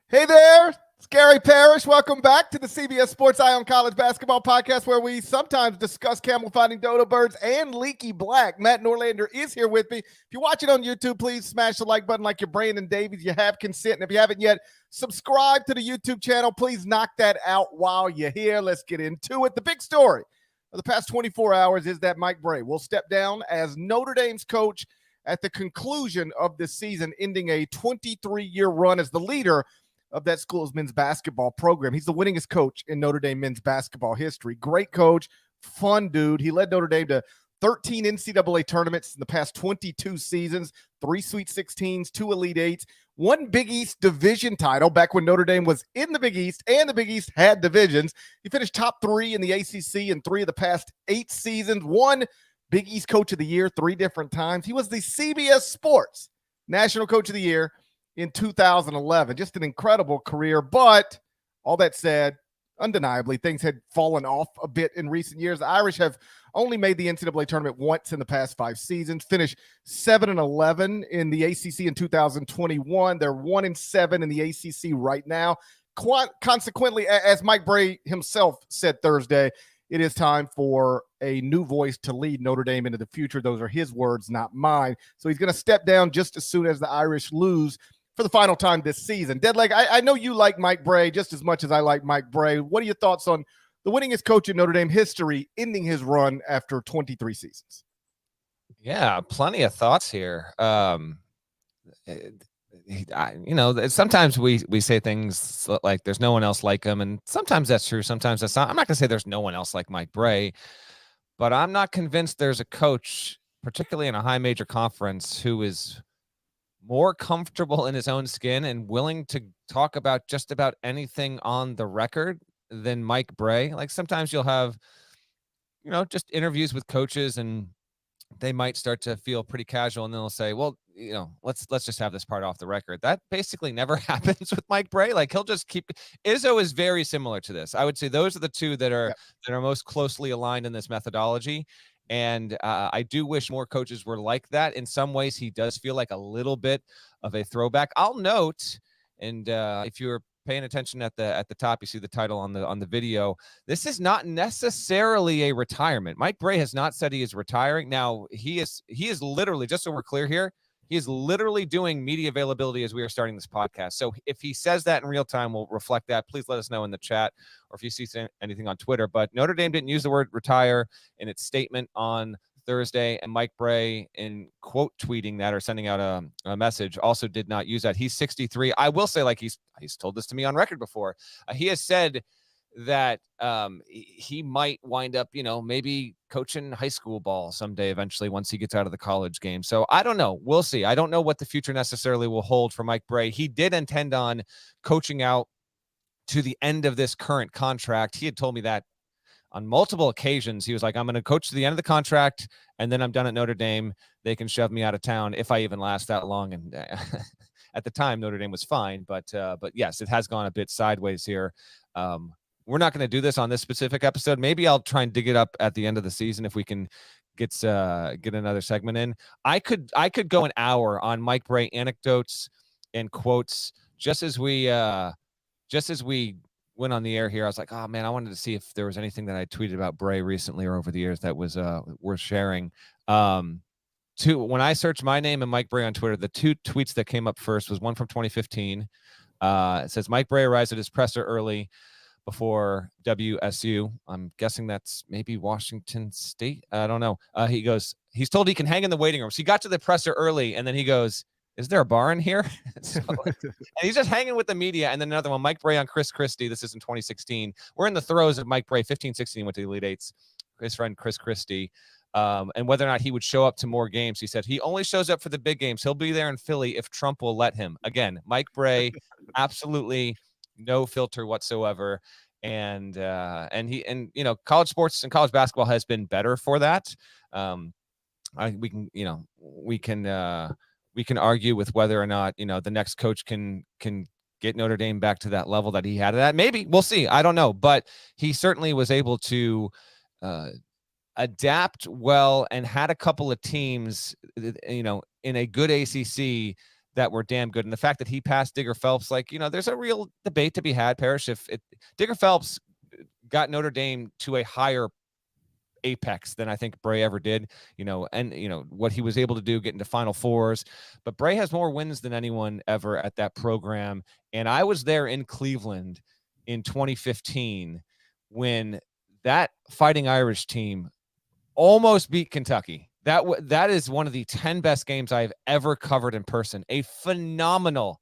Hey there, it's Gary Parrish. Welcome back to the CBS Sports Eye on College Basketball podcast, where we sometimes discuss camel fighting dodo birds and leaky black. Matt Norlander is here with me. If you're watching on YouTube, please smash the like button like you're Brandon Davies. You have consent. And if you haven't yet, subscribe to the YouTube channel. Please knock that out while you're here. Let's get into it. The big story of the past 24 hours is that Mike Brey will step down as Notre Dame's coach at the conclusion of this season, ending a 23-year run as the leader of that school's men's basketball program. He's the winningest coach in Notre Dame men's basketball history. Great coach, fun dude. He led Notre Dame to 13 NCAA tournaments in the past 22 seasons, 3 Sweet 16s, 2 Elite 8s, 1 Big East division title back when Notre Dame was in the Big East and the Big East had divisions. He finished top 3 in the ACC in 3 of the past 8 seasons, 1 Big East Coach of the Year 3 different times. He was the CBS Sports National Coach of the Year in 2011. Just an incredible career. But all that said, undeniably, things had fallen off a bit in recent years. The Irish have only made the NCAA tournament once in the past 5 seasons, finished 7-11 in the ACC in 2021. They're 1-7 in the ACC right now. Consequently, as Mike Brey himself said Thursday, it is time for a new voice to lead Notre Dame into the future. Those are his words, not mine. So he's going to step down just as soon as the Irish lose for the final time this season. Deadleg, I know you like Mike Brey just as much as I like Mike Brey. What are your thoughts on the winningest coach in Notre Dame history ending his run after 23 seasons? Yeah, plenty of thoughts here. Sometimes we say things like there's no one else like him, and sometimes that's true, sometimes that's not. I'm not going to say there's no one else like Mike Brey, but I'm not convinced there's a coach, particularly in a high major conference, who is more comfortable in his own skin and willing to talk about just about anything on the record than Mike Brey. Like sometimes you'll have, just interviews with coaches and they might start to feel pretty casual and then they'll say, well, let's just have this part off the record. That basically never happens with Mike Brey. Like he'll just keep. Izzo is very similar to this. I would say those are the two that are most closely aligned in this methodology. And I do wish more coaches were like that. In some ways, he does feel like a little bit of a throwback. I'll note, and if you're paying attention at the top, you see the title on the video. This is not necessarily a retirement. Mike Brey has not said he is retiring. Now he is literally, just so we're clear here, he is literally doing media availability as we are starting this podcast. So if he says that in real time, we'll reflect that. Please let us know in the chat or if you see anything on Twitter. But Notre Dame didn't use the word retire in its statement on Thursday, and Mike Brey, in quote tweeting that or sending out a message, also did not use that. He's 63. I will say, like he's told this to me on record before. He has said that he might wind up, maybe coaching high school ball someday eventually once he gets out of the college game. So I don't know. We'll see. I don't know what the future necessarily will hold for Mike Brey. He did intend on coaching out to the end of this current contract. He had told me that on multiple occasions. He was like, I'm going to coach to the end of the contract, and then I'm done at Notre Dame. They can shove me out of town if I even last that long. And at the time, Notre Dame was fine. But yes, it has gone a bit sideways here. We're not going to do this on this specific episode. Maybe I'll try and dig it up at the end of the season if we can get another segment in. I could go an hour on Mike Brey anecdotes and quotes just as we went on the air here. I was like, oh man, I wanted to see if there was anything that I tweeted about Brey recently or over the years that was worth sharing. When I searched my name and Mike Brey on Twitter, the 2 tweets that came up first was one from 2015. It says Mike Brey arrives at his presser early before WSU. I'm guessing that's maybe Washington State. I don't know. He goes, he's told he can hang in the waiting room. So he got to the presser early, and then he goes, is there a bar in here? And he's just hanging with the media. And then another one, Mike Brey on Chris Christie. This is in 2016. We're in the throes of Mike Brey, 15-16, went to the Elite Eights. His friend Chris Christie. And whether or not he would show up to more games. He said he only shows up for the big games. He'll be there in Philly if Trump will let him. Again, Mike Brey, absolutely no filter whatsoever. And college sports and college basketball has been better for that. We can argue with whether or not, the next coach can get Notre Dame back to that level that he had it at. Maybe we'll see. I don't know, but he certainly was able to adapt well and had a couple of teams, in a good ACC that were damn good. And the fact that he passed Digger Phelps, like, there's a real debate to be had, Parrish. If Digger Phelps got Notre Dame to a higher apex than I think Brey ever did, and what he was able to do, get into Final Fours. But Brey has more wins than anyone ever at that program. And I was there in Cleveland in 2015 when that Fighting Irish team almost beat Kentucky. That is one of the 10 best games I've ever covered in person. A phenomenal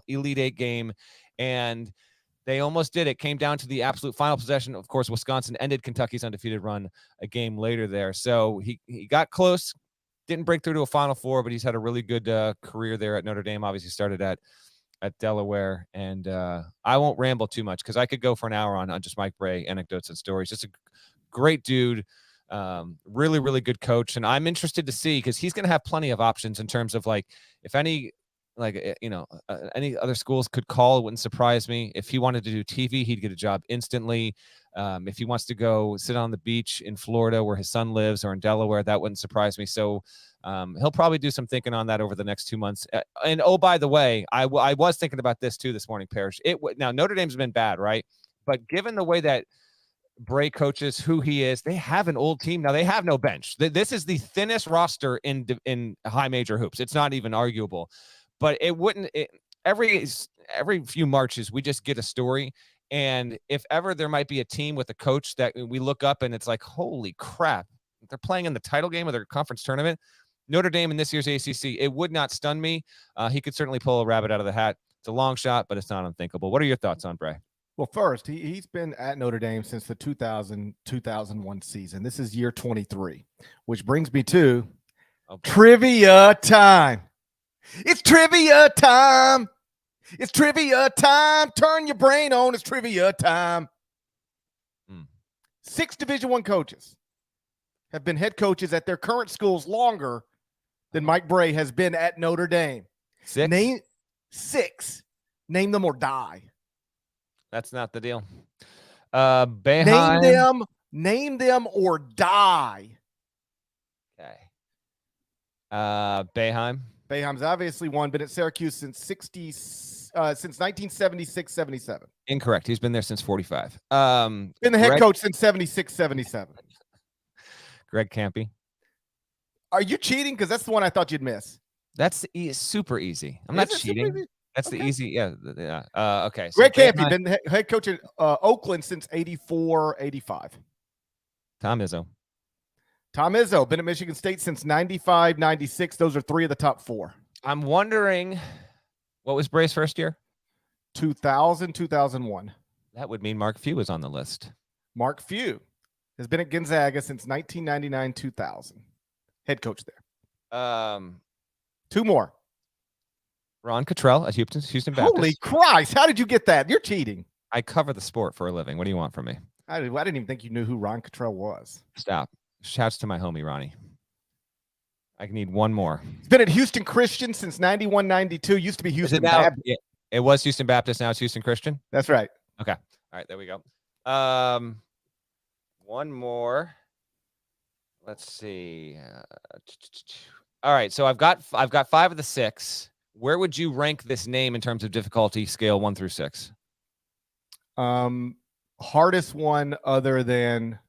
Elite Eight game. And they almost did it. Came down to the absolute final possession. Of course, Wisconsin ended Kentucky's undefeated run a game later there. So he got close, didn't break through to a Final Four, but he's had a really good career there at Notre Dame. Obviously started at Delaware. And I won't ramble too much because I could go for an hour on just Mike Brey anecdotes and stories. Just a great dude. Really, really good coach. And I'm interested to see, because he's going to have plenty of options in terms of if any other schools could call, it wouldn't surprise me. If he wanted to do TV, he'd get a job instantly. If he wants to go sit on the beach in Florida where his son lives, or in Delaware, that wouldn't surprise me. So he'll probably do some thinking on that over the next 2 months. And oh, by the way, I was thinking about this too this morning, Parrish. Now Notre Dame's been bad, right? But given the way that Brey coaches, who he is, they have an old team now. They have no bench. This is the thinnest roster in high major hoops. It's not even arguable. But every few marches, we just get a story. And if ever there might be a team with a coach that we look up and it's like, holy crap, they're playing in the title game of their conference tournament, Notre Dame in this year's ACC, it would not stun me. He could certainly pull a rabbit out of the hat. It's a long shot, but it's not unthinkable. What are your thoughts on Brey? Well, first, he's been at Notre Dame since the 2000-2001 season. This is year 23, which brings me to trivia time. It's trivia time. It's trivia time. Turn your brain on. It's trivia time. 6 Division I coaches have been head coaches at their current schools longer than Mike Brey has been at Notre Dame. 6? Name 6. Name them or die. That's not the deal. Boeheim. Name them or die. Okay. Boeheim. Boeheim's obviously one. Been at Syracuse since 1976-77. Incorrect. He's been there since 45. Been the head coach since 76-77. Greg Campy. Are you cheating? Because that's the one I thought you'd miss. That's super easy. I'm not cheating. That's the easy. Yeah. Okay. So Greg Campy, been the head coach at Oakland since 84-85. Tom Izzo, been at Michigan State since 95-96. Those are 3 of the top 4. I'm wondering, what was Brey's first year? 2000-2001. That would mean Mark Few was on the list. Mark Few has been at Gonzaga since 1999-2000. Head coach there. 2 more. Ron Cottrell at Houston Baptist. Holy Christ. How did you get that? You're cheating. I cover the sport for a living. What do you want from me? I didn't even think you knew who Ron Cottrell was. Stop. Shouts to my homie, Ronnie. I need one more. He's been at Houston Christian since 91-92. Used to be Houston Baptist. It was Houston Baptist. Now it's Houston Christian. That's right. Okay. All right. There we go. One more. Let's see. All right. So I've got 5 of the 6. Where would you rank this name in terms of difficulty scale 1 through 6? Hardest one other than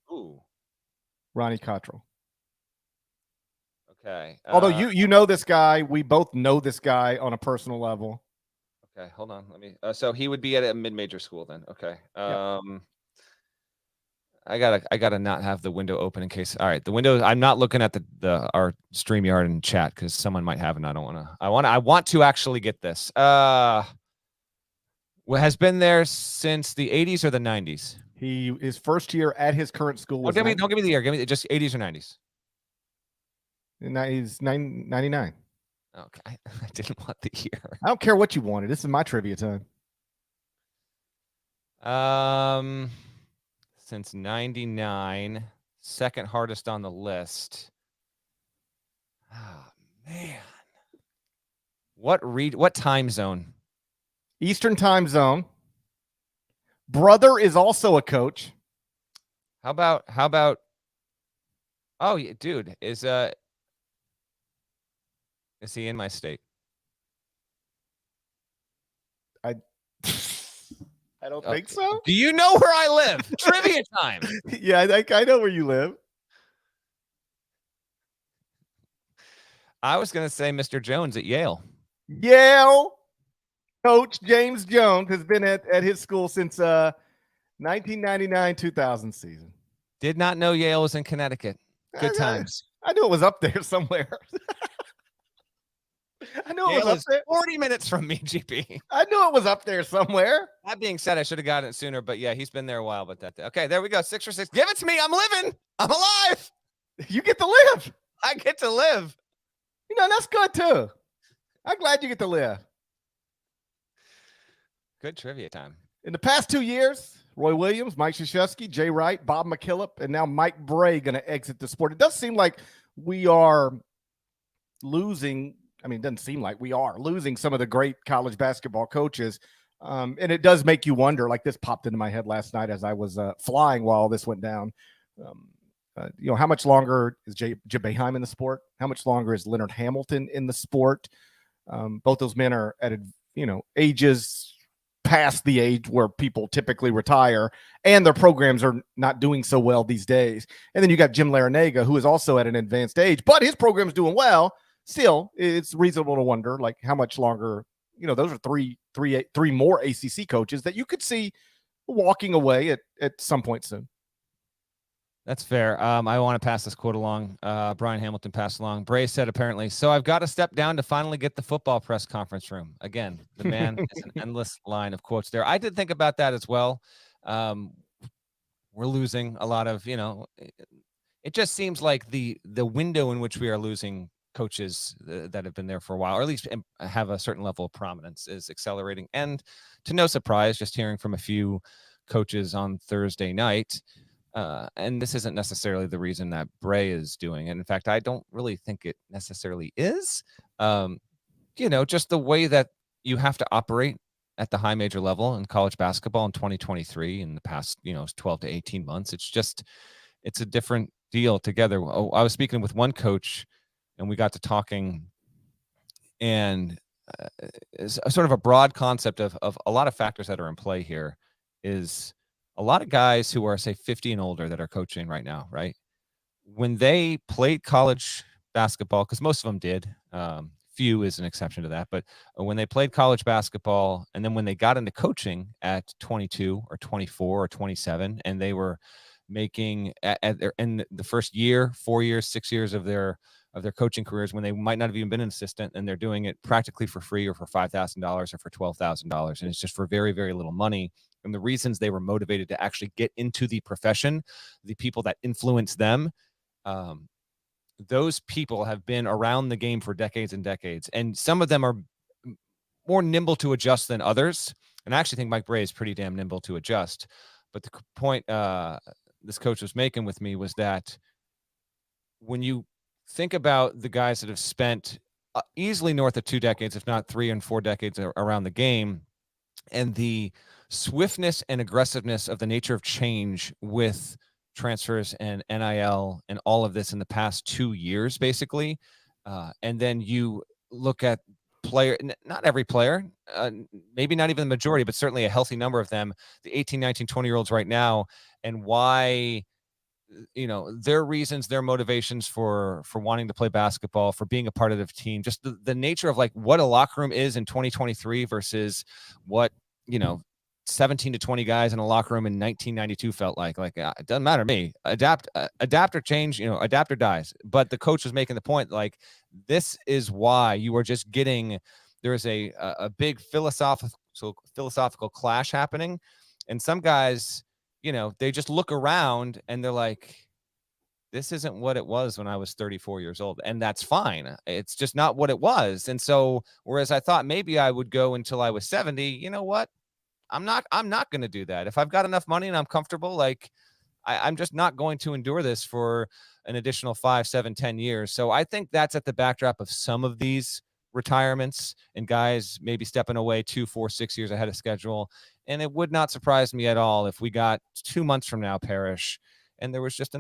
Ronnie Cottrell. Okay. Although you know this guy, we both know this guy on a personal level. Okay, hold on. Let me. So he would be at a mid-major school then. Okay. Yeah. I gotta not have the window open in case. All right, the window. I'm not looking at our StreamYard and chat because someone might have, and I don't want to. I want to actually get this. Has been there since the 80s or the 90s? His first year at his current school was. Don't give me the year. Give me just 80s or 90s. He's 99. Okay, I didn't want the year. I don't care what you wanted. This is my trivia time. Since 99, second hardest on the list. Oh, man. What time zone? Eastern time zone. Brother is also a coach. How about oh, yeah, dude, is he in my state? I don't think so. Do you know where I live? Trivia time. Yeah, I know where you live. I was going to say Mr. Jones at Yale. Yale coach James Jones has been at his school since 1999-2000 season. Did not know Yale was in Connecticut. Good times. I knew it was up there somewhere. I knew Yale it was up there. 40 minutes from me, GP. I knew it was up there somewhere. That being said, I should have gotten it sooner, but yeah, he's been there a while. But okay, there we go. 6 for 6. Give it to me. I'm living. I'm alive. You get to live. I get to live. You know, that's good too. I'm glad you get to live. Good trivia time. In the past 2 years, Roy Williams, Mike Krzyzewski, Jay Wright, Bob McKillop, and now Mike Brey going to exit the sport. It does seem like we are losing. I mean, it doesn't seem like we are losing some of the great college basketball coaches. And it does make you wonder, like this popped into my head last night as I was flying while this went down. You know, how much longer is Jay Boeheim in the sport? How much longer is Leonard Hamilton in the sport? Both those men are at, ages past the age where people typically retire, and their programs are not doing so well these days. And then you got Jim Larinaga, who is also at an advanced age, but his program's doing well. Still, it's reasonable to wonder, like, how much longer. Those are three more ACC coaches that you could see walking away at some point soon. That's fair. I want to pass this quote along. Brian Hamilton passed along. Brey said, apparently, so I've got to step down to finally get the football press conference room. Again, the man is an endless line of quotes there. I did think about that as well. We're losing a lot of, it just seems like the window in which we are losing coaches that have been there for a while, or at least have a certain level of prominence, is accelerating. And to no surprise, just hearing from a few coaches on Thursday night, and this isn't necessarily the reason that Brey is doing it. In fact, I don't really think it necessarily is. Just the way that you have to operate at the high major level in college basketball in 2023, in the past, 12 to 18 months, it's a different deal together. I was speaking with one coach, and we got to talking, and it's a sort of a broad concept of a lot of factors that are in play here. Is a lot of guys who are, say, 50 and older that are coaching right now, right? When they played college basketball, because most of them did, few is an exception to that, but when they played college basketball, and then when they got into coaching at 22 or 24 or 27, and they were making in the first year, 4 years, 6 years of their coaching careers, when they might not have even been an assistant, and they're doing it practically for free, or for $5,000 or for $12,000, and it's just for very, very little money. And the reasons they were motivated to actually get into the profession, the people that influence them, those people have been around the game for decades and decades. And some of them are more nimble to adjust than others. And I actually think Mike Brey is pretty damn nimble to adjust. But the point this coach was making with me was that when you think about the guys that have spent easily north of 2 decades, if not 3 and 4 decades around the game, and the swiftness and aggressiveness of the nature of change with transfers and NIL and all of this in the past 2 years, basically. And then you look at not every player, maybe not even the majority, but certainly a healthy number of them, the 18, 19, 20-year-olds right now, and why, their reasons, their motivations for wanting to play basketball, for being a part of the team, just the nature of like what a locker room is in 2023 versus what, 17 to 20 guys in a locker room in 1992 felt like it doesn't matter to me. Adapt or change, adapt or dies. But the coach was making the point, like, this is why you are just getting, there's a big philosophical clash happening. And some guys, they just look around and they're like, this isn't what it was when I was 34 years old. And that's fine. It's just not what it was. And so, whereas I thought maybe I would go until I was 70, you know what? I'm not going to do that. If I've got enough money and I'm comfortable, like I'm just not going to endure this for an additional 5, 7, 10 years. So I think that's at the backdrop of some of these retirements and guys maybe stepping away 2, 4, 6 years ahead of schedule. And it would not surprise me at all if we got 2 months from now, Parrish, and there was just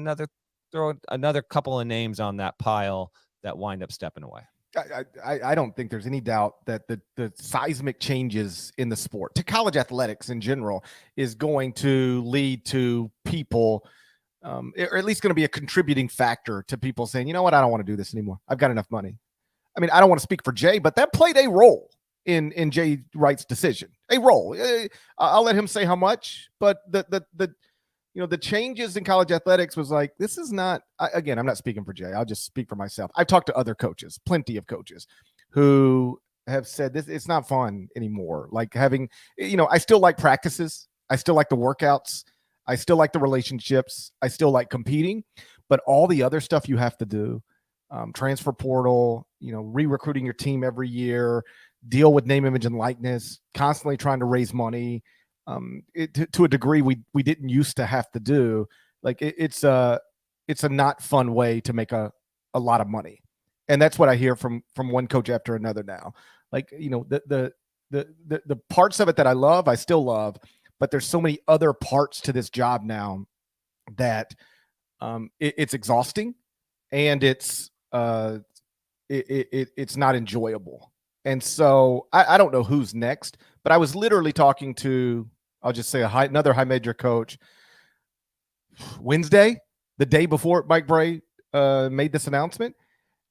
throw another couple of names on that pile that wind up stepping away. I don't think there's any doubt that the seismic changes in the sport, to college athletics in general, is going to lead to people, or at least going to be a contributing factor to people saying, you know what, I don't want to do this anymore. I've got enough money. I mean, I don't want to speak for Jay, but that played a role in Jay Wright's decision. A role. I'll let him say how much, but the changes in college athletics was like, this is not, again, I'm not speaking for Jay. I'll just speak for myself. I've talked to other coaches, plenty of coaches, who have said this, it's not fun anymore. Like having, I still like practices. I still like the workouts. I still like the relationships. I still like competing, but all the other stuff you have to do, transfer portal, re-recruiting your team every year, deal with name, image, and likeness, constantly trying to raise money, to a degree we didn't used to have to do. Like it's a not fun way to make a lot of money. And that's what I hear from one coach after another now. Like, the parts of it that I love, I still love, but there's so many other parts to this job now that it's exhausting, and it's not enjoyable. And so I don't know who's next, but I was literally talking to, I'll just say another high major coach Wednesday, the day before Mike Brey made this announcement.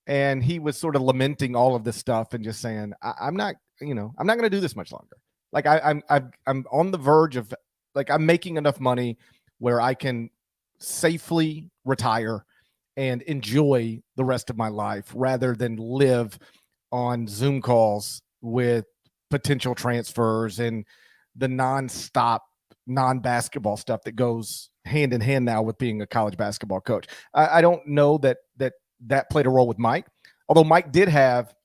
And he was sort of lamenting all of this stuff and just saying, I'm not going to do this much longer. Like I'm on the verge of, like, I'm making enough money where I can safely retire and enjoy the rest of my life rather than live on Zoom calls with potential transfers and the nonstop non-basketball stuff that goes hand in hand now with being a college basketball coach. I don't know that played a role with Mike, although Mike did have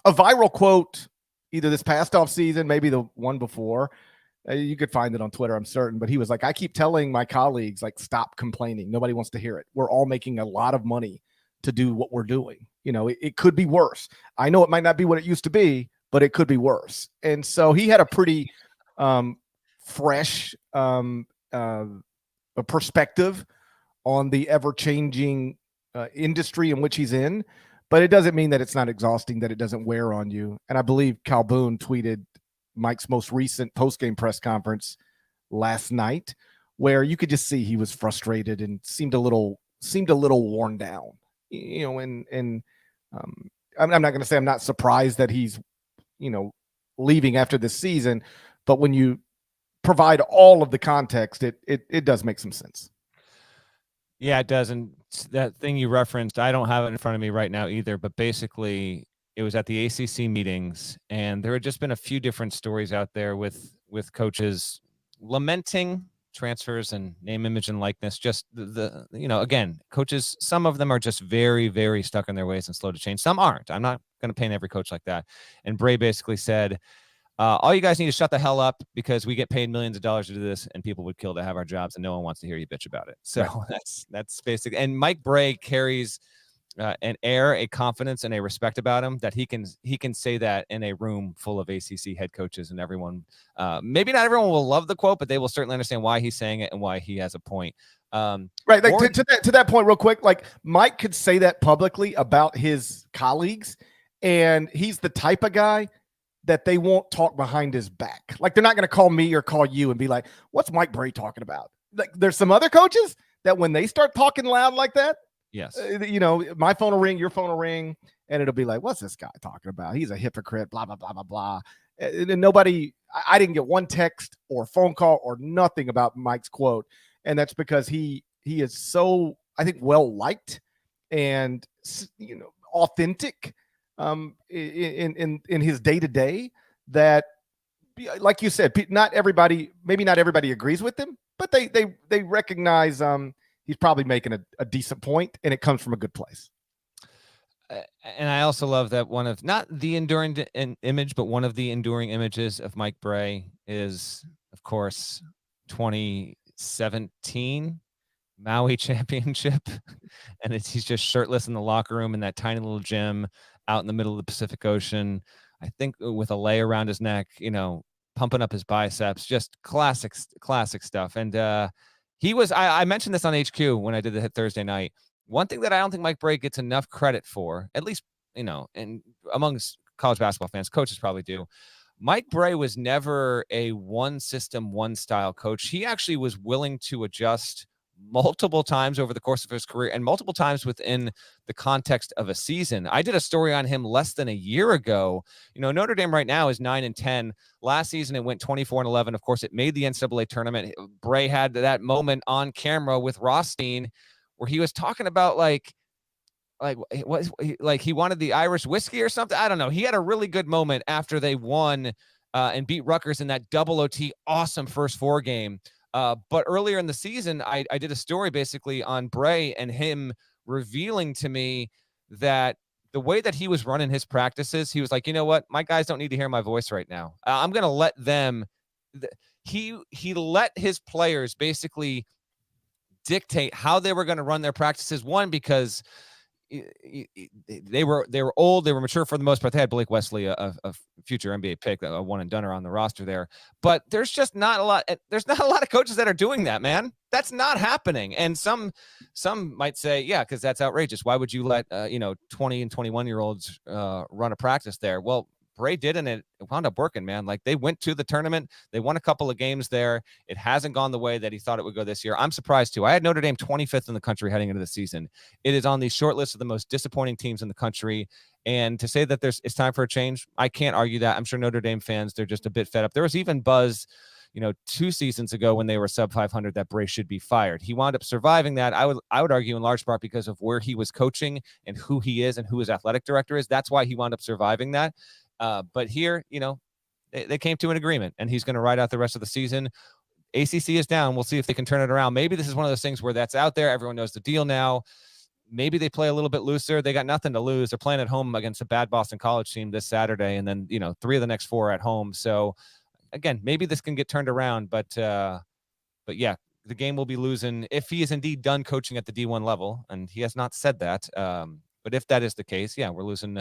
a viral quote either this past off season, maybe the one before. You could find it on Twitter, I'm certain, but he was like, I keep telling my colleagues, like, stop complaining. Nobody wants to hear it. We're all making a lot of money to do what we're doing. It could be worse. I know it might not be what it used to be, but it could be worse. And so he had a pretty fresh perspective on the ever-changing industry in which he's in, but it doesn't mean that it's not exhausting, that it doesn't wear on you. And I believe Cal Boone tweeted Mike's most recent post-game press conference last night, where you could just see he was frustrated and seemed a little worn down. I'm not going to say I'm not surprised that he's, leaving after this season, but when you provide all of the context, it does make some sense. Yeah, it does. And that thing you referenced, I don't have it in front of me right now either, but basically it was at the ACC meetings, and there had just been a few different stories out there with coaches lamenting transfers and name, image, and likeness. Just again, coaches, some of them are just very, very stuck in their ways and slow to change. Some aren't. I'm not going to paint every coach like that. And Brey basically said, all you guys need to shut the hell up, because we get paid millions of dollars to do this, and people would kill to have our jobs, and no one wants to hear you bitch about it. So right. That's basic. And Mike Brey carries an air, a confidence, and a respect about him that he can say that in a room full of ACC head coaches, and everyone, maybe not everyone will love the quote, but they will certainly understand why he's saying it and why he has a point. Right. Like to that point real quick, like Mike could say that publicly about his colleagues, and he's the type of guy that they won't talk behind his back. Like, they're not going to call me or call you and be like, what's Mike Brey talking about? Like, there's some other coaches that when they start talking loud like that, yes, my phone will ring, your phone will ring, and it'll be like, what's this guy talking about? He's a hypocrite, blah, blah, blah, blah, blah. And I didn't get one text or phone call or nothing about Mike's quote. And that's because he is so, I think, well liked and, authentic in his day-to-day, that, like you said, maybe not everybody agrees with him, but they recognize he's probably making a decent point, and it comes from a good place. And I also love that one of, not the enduring image, but one of the enduring images of Mike Brey is, of course, 2017 Maui championship. And he's just shirtless in the locker room in that tiny little gym out in the middle of the Pacific Ocean, I think with a lei around his neck, pumping up his biceps, just classic stuff. And I mentioned this on HQ when I did the Hit Thursday night. One thing that I don't think Mike Brey gets enough credit for, at least and amongst college basketball fans, coaches probably do. Mike Brey was never a one system, one style coach. He actually was willing to adjust multiple times over the course of his career and multiple times within the context of a season. I did a story on him less than a year ago. Notre Dame right now is 9-10. Last season, it went 24-11. Of course, it made the NCAA tournament. Brey had that moment on camera with Rothstein where he was talking about he wanted the Irish whiskey or something. I don't know. He had a really good moment after they won and beat Rutgers in that double OT awesome first four game. But earlier in the season, I did a story basically on Brey and him revealing to me that the way that he was running his practices, he was like, you know what? My guys don't need to hear my voice right now. I'm going to let them. He let his players basically dictate how they were going to run their practices. One, because they were old, they were mature for the most part. They had Blake Wesley, a future NBA pick, a one and doneer on the roster there. But there's just not a lot. There's not a lot of coaches that are doing that, man. That's not happening. And some might say, yeah, because that's outrageous. Why would you let 20 and 21-year-olds run a practice there? Well, Brey did, and it wound up working, man. Like, they went to the tournament. They won a couple of games there. It hasn't gone the way that he thought it would go this year. I'm surprised, too. I had Notre Dame 25th in the country heading into the season. It is on the short list of the most disappointing teams in the country. And to say that it's time for a change, I can't argue that. I'm sure Notre Dame fans, they're just a bit fed up. There was even buzz 2 seasons ago when they were sub 500 that Brey should be fired. He wound up surviving that. I would argue in large part because of where he was coaching and who he is and who his athletic director is. That's why he wound up surviving that. But here, they came to an agreement, and he's going to ride out the rest of the season. ACC is down. We'll see if they can turn it around. Maybe this is one of those things where that's out there. Everyone knows the deal now. Maybe they play a little bit looser. They got nothing to lose. They're playing at home against a bad Boston College team this Saturday, and then 3 of the next 4 at home. So again, maybe this can get turned around. But yeah, the game will be losing if he is indeed done coaching at the D1 level, and he has not said that. But if that is the case, yeah, we're losing.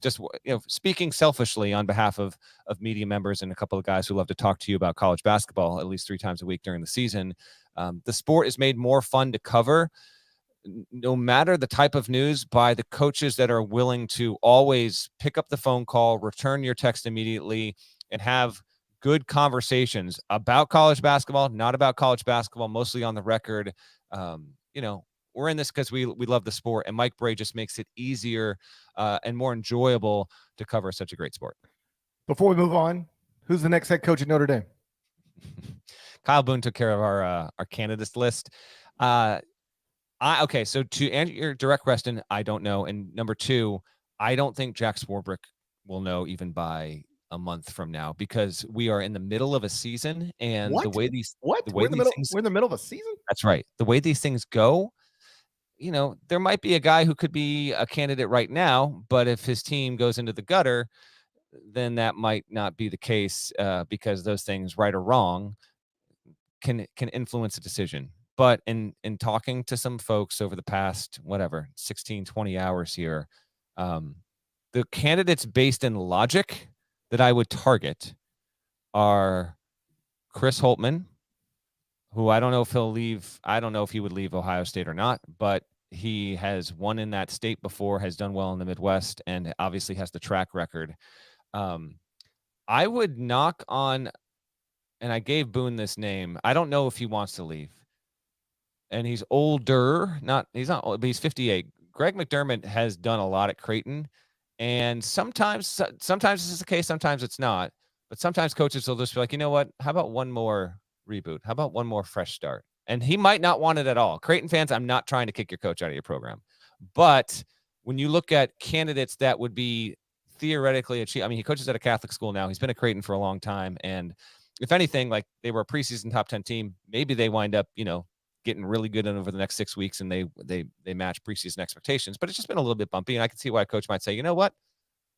Just speaking selfishly on behalf of media members and a couple of guys who love to talk to you about college basketball at least 3 times a week during the season, the sport is made more fun to cover, no matter the type of news, by the coaches that are willing to always pick up the phone call, return your text immediately, and have good conversations about college basketball, not about college basketball, mostly on the record. We're in this because we love the sport, and Mike Brey just makes it easier and more enjoyable to cover such a great sport. Before we move on, who's the next head coach at Notre Dame? Kyle Boone took care of our candidates list. Okay, so to answer your direct question, I don't know. And number 2, I don't think Jack Swarbrick will know even by a month from now, because we are in the middle of a season, and we're in the middle of a season. That's right. The way these things go, there might be a guy who could be a candidate right now, but if his team goes into the gutter, then that might not be the case, because those things, right or wrong, can influence a decision. But in talking to some folks over the past, 16, 20 hours here, the candidates based in logic that I would target are Chris Holtmann, who I don't know if he'll leave. I don't know if he would leave Ohio State or not, but he has won in that state before, has done well in the Midwest, and obviously has the track record. I would knock on, and I gave Boone this name. I don't know if he wants to leave. And he's older. He's not old, but he's 58. Greg McDermott has done a lot at Creighton. And sometimes this is the case, sometimes it's not. But sometimes coaches will just be like, you know what? How about one more reboot? How about one more fresh start? And he might not want it at all. Creighton fans, I'm not trying to kick your coach out of your program. But when you look at candidates that would be theoretically achieve, he coaches at a Catholic school now. He's been at Creighton for a long time. And if anything, like, they were a preseason top 10 team, maybe they wind up, getting really good over the next 6 weeks, and they match preseason expectations. But it's just been a little bit bumpy, and I can see why a coach might say, you know what?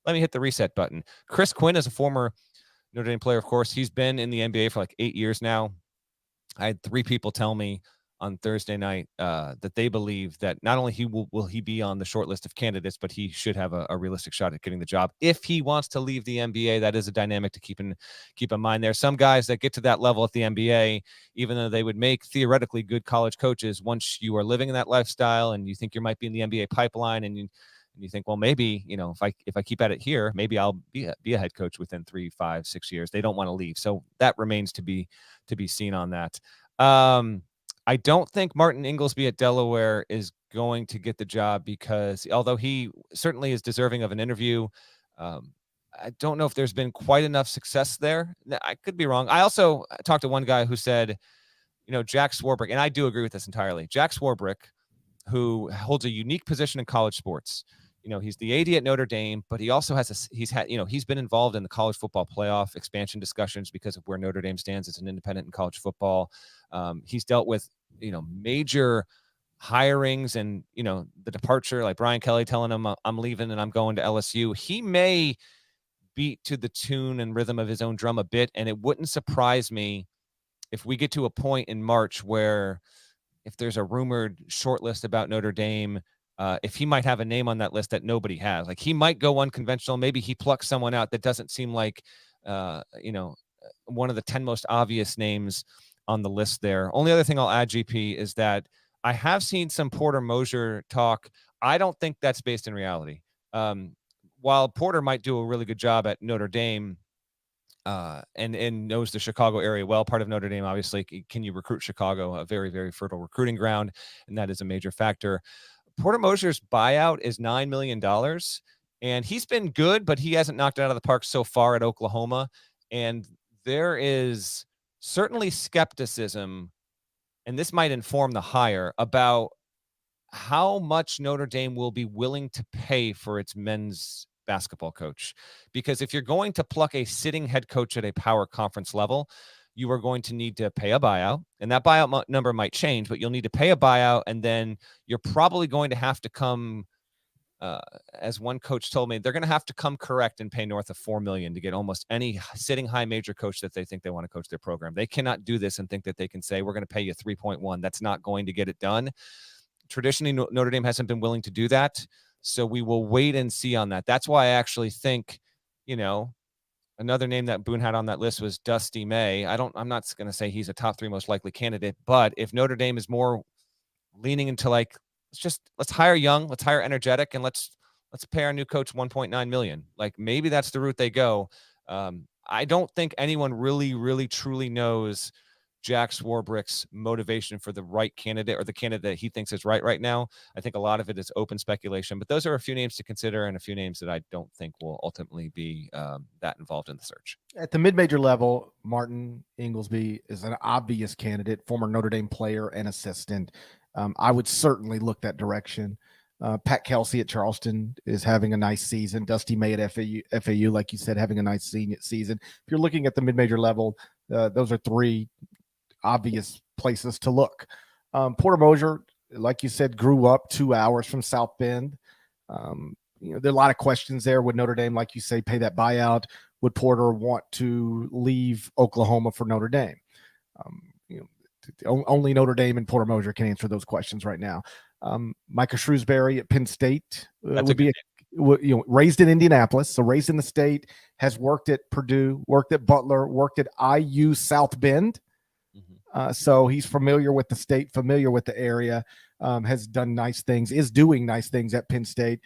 Let me hit the reset button. Chris Quinn is a former Notre Dame player, of course. He's been in the NBA for like 8 years now. I had 3 people tell me on Thursday night that they believe that not only will he be on the short list of candidates, but he should have a realistic shot at getting the job if he wants to leave the NBA. That is a dynamic to keep in mind. There are some guys that get to that level at the NBA, even though they would make theoretically good college coaches, once you are living in that lifestyle and you think you might be in the NBA pipeline, and And you think, well, maybe, if I keep at it here, maybe I'll be a head coach within 3, 5, 6 years. They don't want to leave. So that remains to be seen on that. I don't think Martin Inglesby at Delaware is going to get the job because although he certainly is deserving of an interview, I don't know if there's been quite enough success there. I could be wrong. I also talked to one guy who said, Jack Swarbrick, and I do agree with this entirely. Jack Swarbrick, who holds a unique position in college sports. He's the AD at Notre Dame, but he also he's been involved in the college football playoff expansion discussions because of where Notre Dame stands as an independent in college football. He's dealt with, major hirings and, the departure, like Brian Kelly telling him I'm leaving and I'm going to LSU. He may beat to the tune and rhythm of his own drum a bit. And it wouldn't surprise me if we get to a point in March where if there's a rumored short list about Notre Dame, if he might have a name on that list that nobody has, like he might go unconventional. Maybe he plucks someone out that doesn't seem like, one of the 10 most obvious names on the list there. Only other thing I'll add, GP, is that I have seen some Porter Moser talk. I don't think that's based in reality. While Porter might do a really good job at Notre Dame, and knows the Chicago area well, part of Notre Dame, obviously, can you recruit Chicago, a very, very fertile recruiting ground, and that is a major factor. Porter Moser's buyout is $9 million, and he's been good, but he hasn't knocked it out of the park so far at Oklahoma, and there is certainly skepticism, and this might inform the hire, about how much Notre Dame will be willing to pay for its men's basketball coach. Because if you're going to pluck a sitting head coach at a power conference level, you are going to need to pay a buyout, and that buyout number might change, but you'll need to pay a buyout. And then you're probably going to have to come, as one coach told me, they're going to have to come correct and pay north of $4 million to get almost any sitting high major coach that they think they want to coach their program. They cannot do this and think that they can say, we're going to pay you 3.1. That's not going to get it done. Traditionally, Notre Dame hasn't been willing to do that. So we will wait and see on that. That's why I actually think, another name that Boone had on that list was Dusty May. I'm not going to say he's a top 3 most likely candidate, but if Notre Dame is more leaning into like, let's hire young, let's hire energetic, and let's pay our new coach $1.9 million. Like maybe that's the route they go. I don't think anyone really, really, truly knows Jack Swarbrick's motivation for the right candidate or the candidate that he thinks is right now. I think a lot of it is open speculation, but those are a few names to consider and a few names that I don't think will ultimately be that involved in the search. At the mid-major level, Martin Inglesby is an obvious candidate, former Notre Dame player and assistant. I would certainly look that direction. Pat Kelsey at Charleston is having a nice season. Dusty May at FAU, like you said, having a nice season. If you're looking at the mid-major level, those are 3 obvious places to look. Porter Moser, like you said, grew up 2 hours from South Bend. There are a lot of questions there. Would Notre Dame, like you say, pay that buyout? Would Porter want to leave Oklahoma for Notre Dame? Only Notre Dame and Porter Moser can answer those questions right now. Micah Shrewsbury at Penn State would be raised in Indianapolis, so raised in the state, has worked at Purdue, worked at Butler, worked at IU South Bend. So he's familiar with the state, familiar with the area, has done nice things, is doing nice things at Penn State.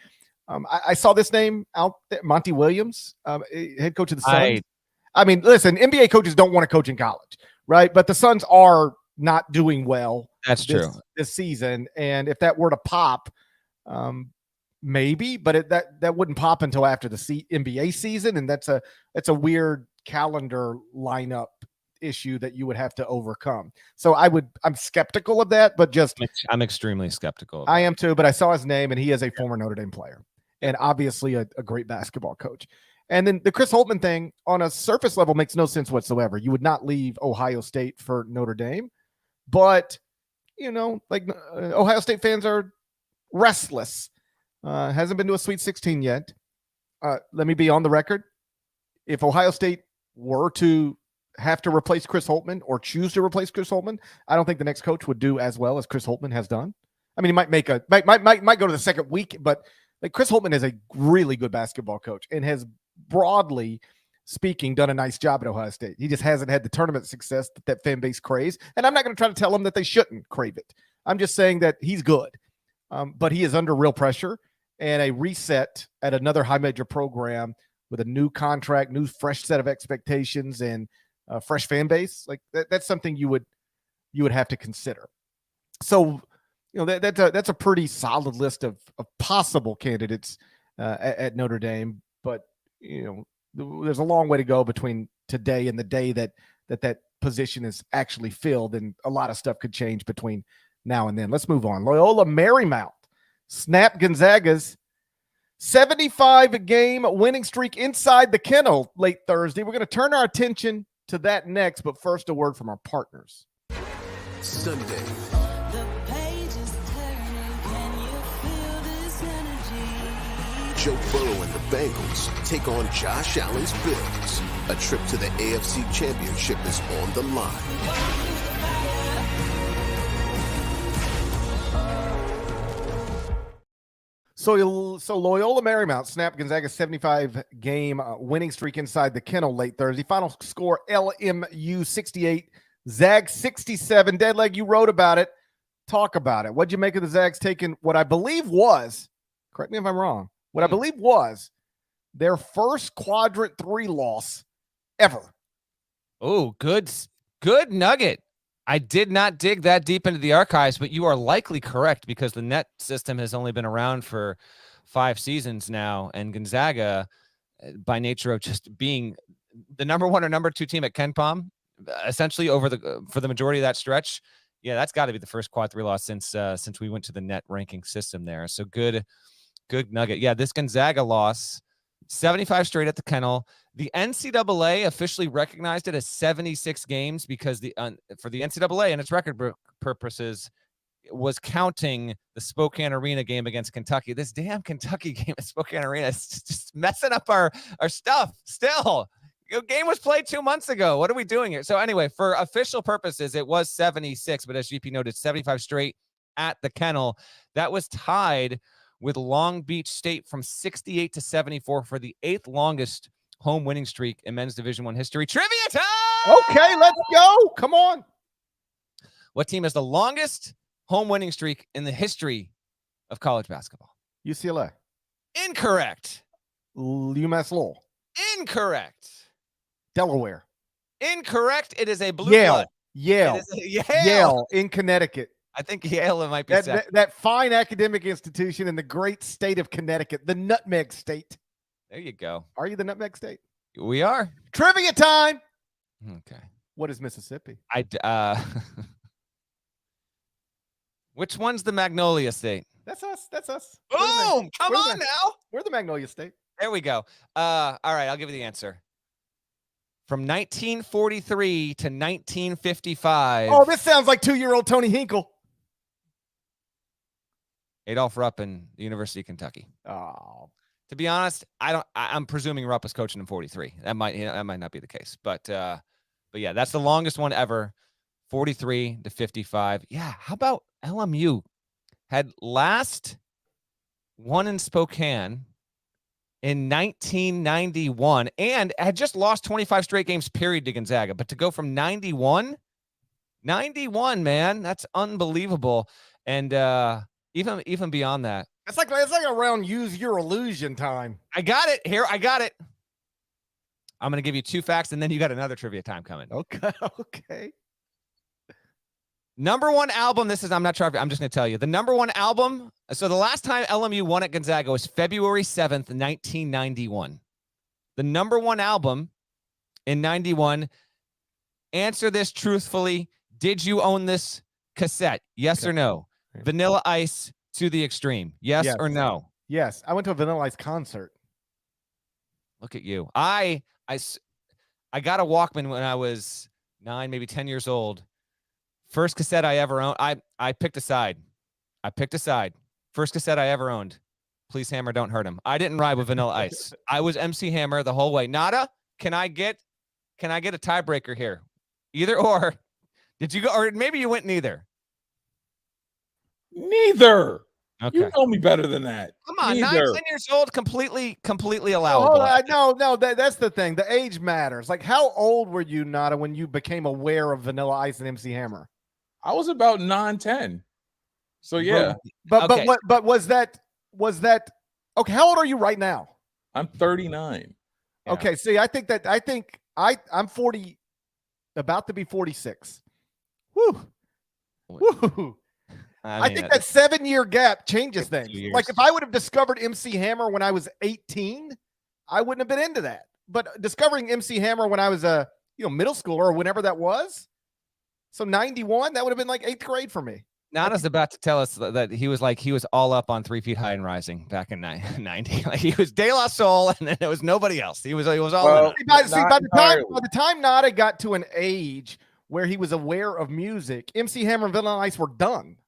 I saw this name out there, Monty Williams, head coach of the Suns. I mean, listen, NBA coaches don't want to coach in college, right? But the Suns are not doing well. That's true. This season. And if that were to pop, maybe, but that wouldn't pop until after the NBA season. And that's a weird calendar lineup issue that you would have to overcome. So I'm skeptical of that, but I'm extremely skeptical. I am too, but I saw his name and he is a former Notre Dame player and obviously a great basketball coach. And then the Chris Holtmann thing on a surface level makes no sense whatsoever. You would not leave Ohio State for Notre Dame, but Ohio State fans are restless. Hasn't been to a Sweet 16 yet. Let me be on the record. If Ohio State were to have to replace Chris Holtmann or choose to replace Chris Holtmann, I don't think the next coach would do as well as Chris Holtmann has done. I mean, he might might go to the second week, but like Chris Holtmann is a really good basketball coach and has broadly speaking done a nice job at Ohio State. He just hasn't had the tournament success that fan base craves. And I'm not going to try to tell him that they shouldn't crave it. I'm just saying that he's good, but he is under real pressure. and a reset at another high major program with a new contract, new fresh set of expectations, and a fresh fan base, like that's something you would have to consider. So, that's a pretty solid list of possible candidates at Notre Dame. But there's a long way to go between today and the day that position is actually filled, and a lot of stuff could change between now and then. Let's move on. Loyola Marymount snapped Gonzaga's 75-game winning streak inside the kennel late Thursday. We're going to turn our attention to that next, but first, a word from our partners. Sunday. The page is turning. Can you feel this energy? Joe Burrow and the Bengals take on Josh Allen's Bills. A trip to the AFC Championship is on the line. So Loyola Marymount snapped Gonzaga's 75-game winning streak inside the kennel late Thursday. Final score, LMU 68, Zags 67. Deadleg, you wrote about it. Talk about it. What'd you make of the Zags taking what I believe was, correct me if I'm wrong, what I believe was their first quadrant 3 loss ever? Oh, good nugget. I did not dig that deep into the archives, but you are likely correct because the net system has only been around for 5 seasons now, and Gonzaga, by nature of just being the number 1 or number 2 team at KenPom, essentially for the majority of that stretch, yeah, that's got to be the first quad 3 loss since we went to the net ranking system there. So good nugget. Yeah, this Gonzaga loss, 75 straight at the kennel. The NCAA officially recognized it as 76 games because for the NCAA and its record purposes was counting the Spokane Arena game against Kentucky. This damn Kentucky game at Spokane Arena is just messing up our stuff still. The game was played 2 months ago. What are we doing here? So anyway, for official purposes, it was 76, but as GP noted, 75 straight at the kennel. That was tied with Long Beach State from 68 to 74 for the 8th longest home winning streak in men's Division I history. Trivia time! Okay, let's go. Come on. What team has the longest home winning streak in the history of college basketball? UCLA. Incorrect. UMass Lowell. Incorrect. Delaware. Incorrect. It is a blue Yale. blood. Yale. Yale in Connecticut. I think Yale might be that fine academic institution in the great state of Connecticut, the Nutmeg State. There you go. Are you the Nutmeg State? We are. Trivia time. Okay. What is Mississippi? Which one's the Magnolia State? That's us. Boom! Come on now. We're the Magnolia State. There we go. All right, I'll give you the answer. From 1943 to 1955. Oh, this sounds like 2-year-old Tony Hinkle. Adolph Rupp and the University of Kentucky. Oh. To be honest, I'm presuming Rupp was coaching in 43. That might not be the case. But yeah, that's the longest one ever. 43 to 55. Yeah, how about LMU had last won in Spokane in 1991 and had just lost 25 straight games period to Gonzaga, but to go from 91, man, that's unbelievable. And even beyond that, it's like around use your illusion time. I got it here. I got it. I'm going to give you 2 facts and then you got another trivia time coming. Okay. Number 1 album. I'm not sure. I'm just going to tell you the number 1 album. So the last time LMU won at Gonzaga was February 7th, 1991. The number 1 album in 91. Answer this truthfully. Did you own this cassette? Yes or no? Vanilla Ice to the Extreme. Yes or no? Yes. I went to a Vanilla Ice concert. Look at you. I got a Walkman when I was 9, maybe 10 years old. First cassette I ever owned. I picked a side. First cassette I ever owned. Please Hammer, don't hurt him. I didn't ride with Vanilla Ice. I was MC Hammer the whole way. Nada, can I get a tiebreaker here? Either or. Did you go, or maybe you went neither? Neither. Okay. You know me better than that. Come on, Neither. 9, 10 years old, completely allowable. No, that's the thing. The age matters. Like, how old were you, Nada, when you became aware of Vanilla Ice and MC Hammer? I was about 9, 10. So yeah. But was that Okay, how old are you right now? I'm 39. Yeah. Okay, see, I'm 40, about to be 46. Woo. Woo. I think that 7-year gap changes It's 2 things. years. Like if I would have discovered MC Hammer when I was 18, I wouldn't have been into that. But discovering MC Hammer when I was a middle schooler or whenever that was, so 91, that would have been like 8th grade for me. Nana's about to tell us that he was all up on 3 Feet High and Rising back in 90. Like he was De La Soul, and then there was nobody else. He was all Well, in. By Not the time Nada got to an age where he was aware of music, MC Hammer and Vanilla Ice were done.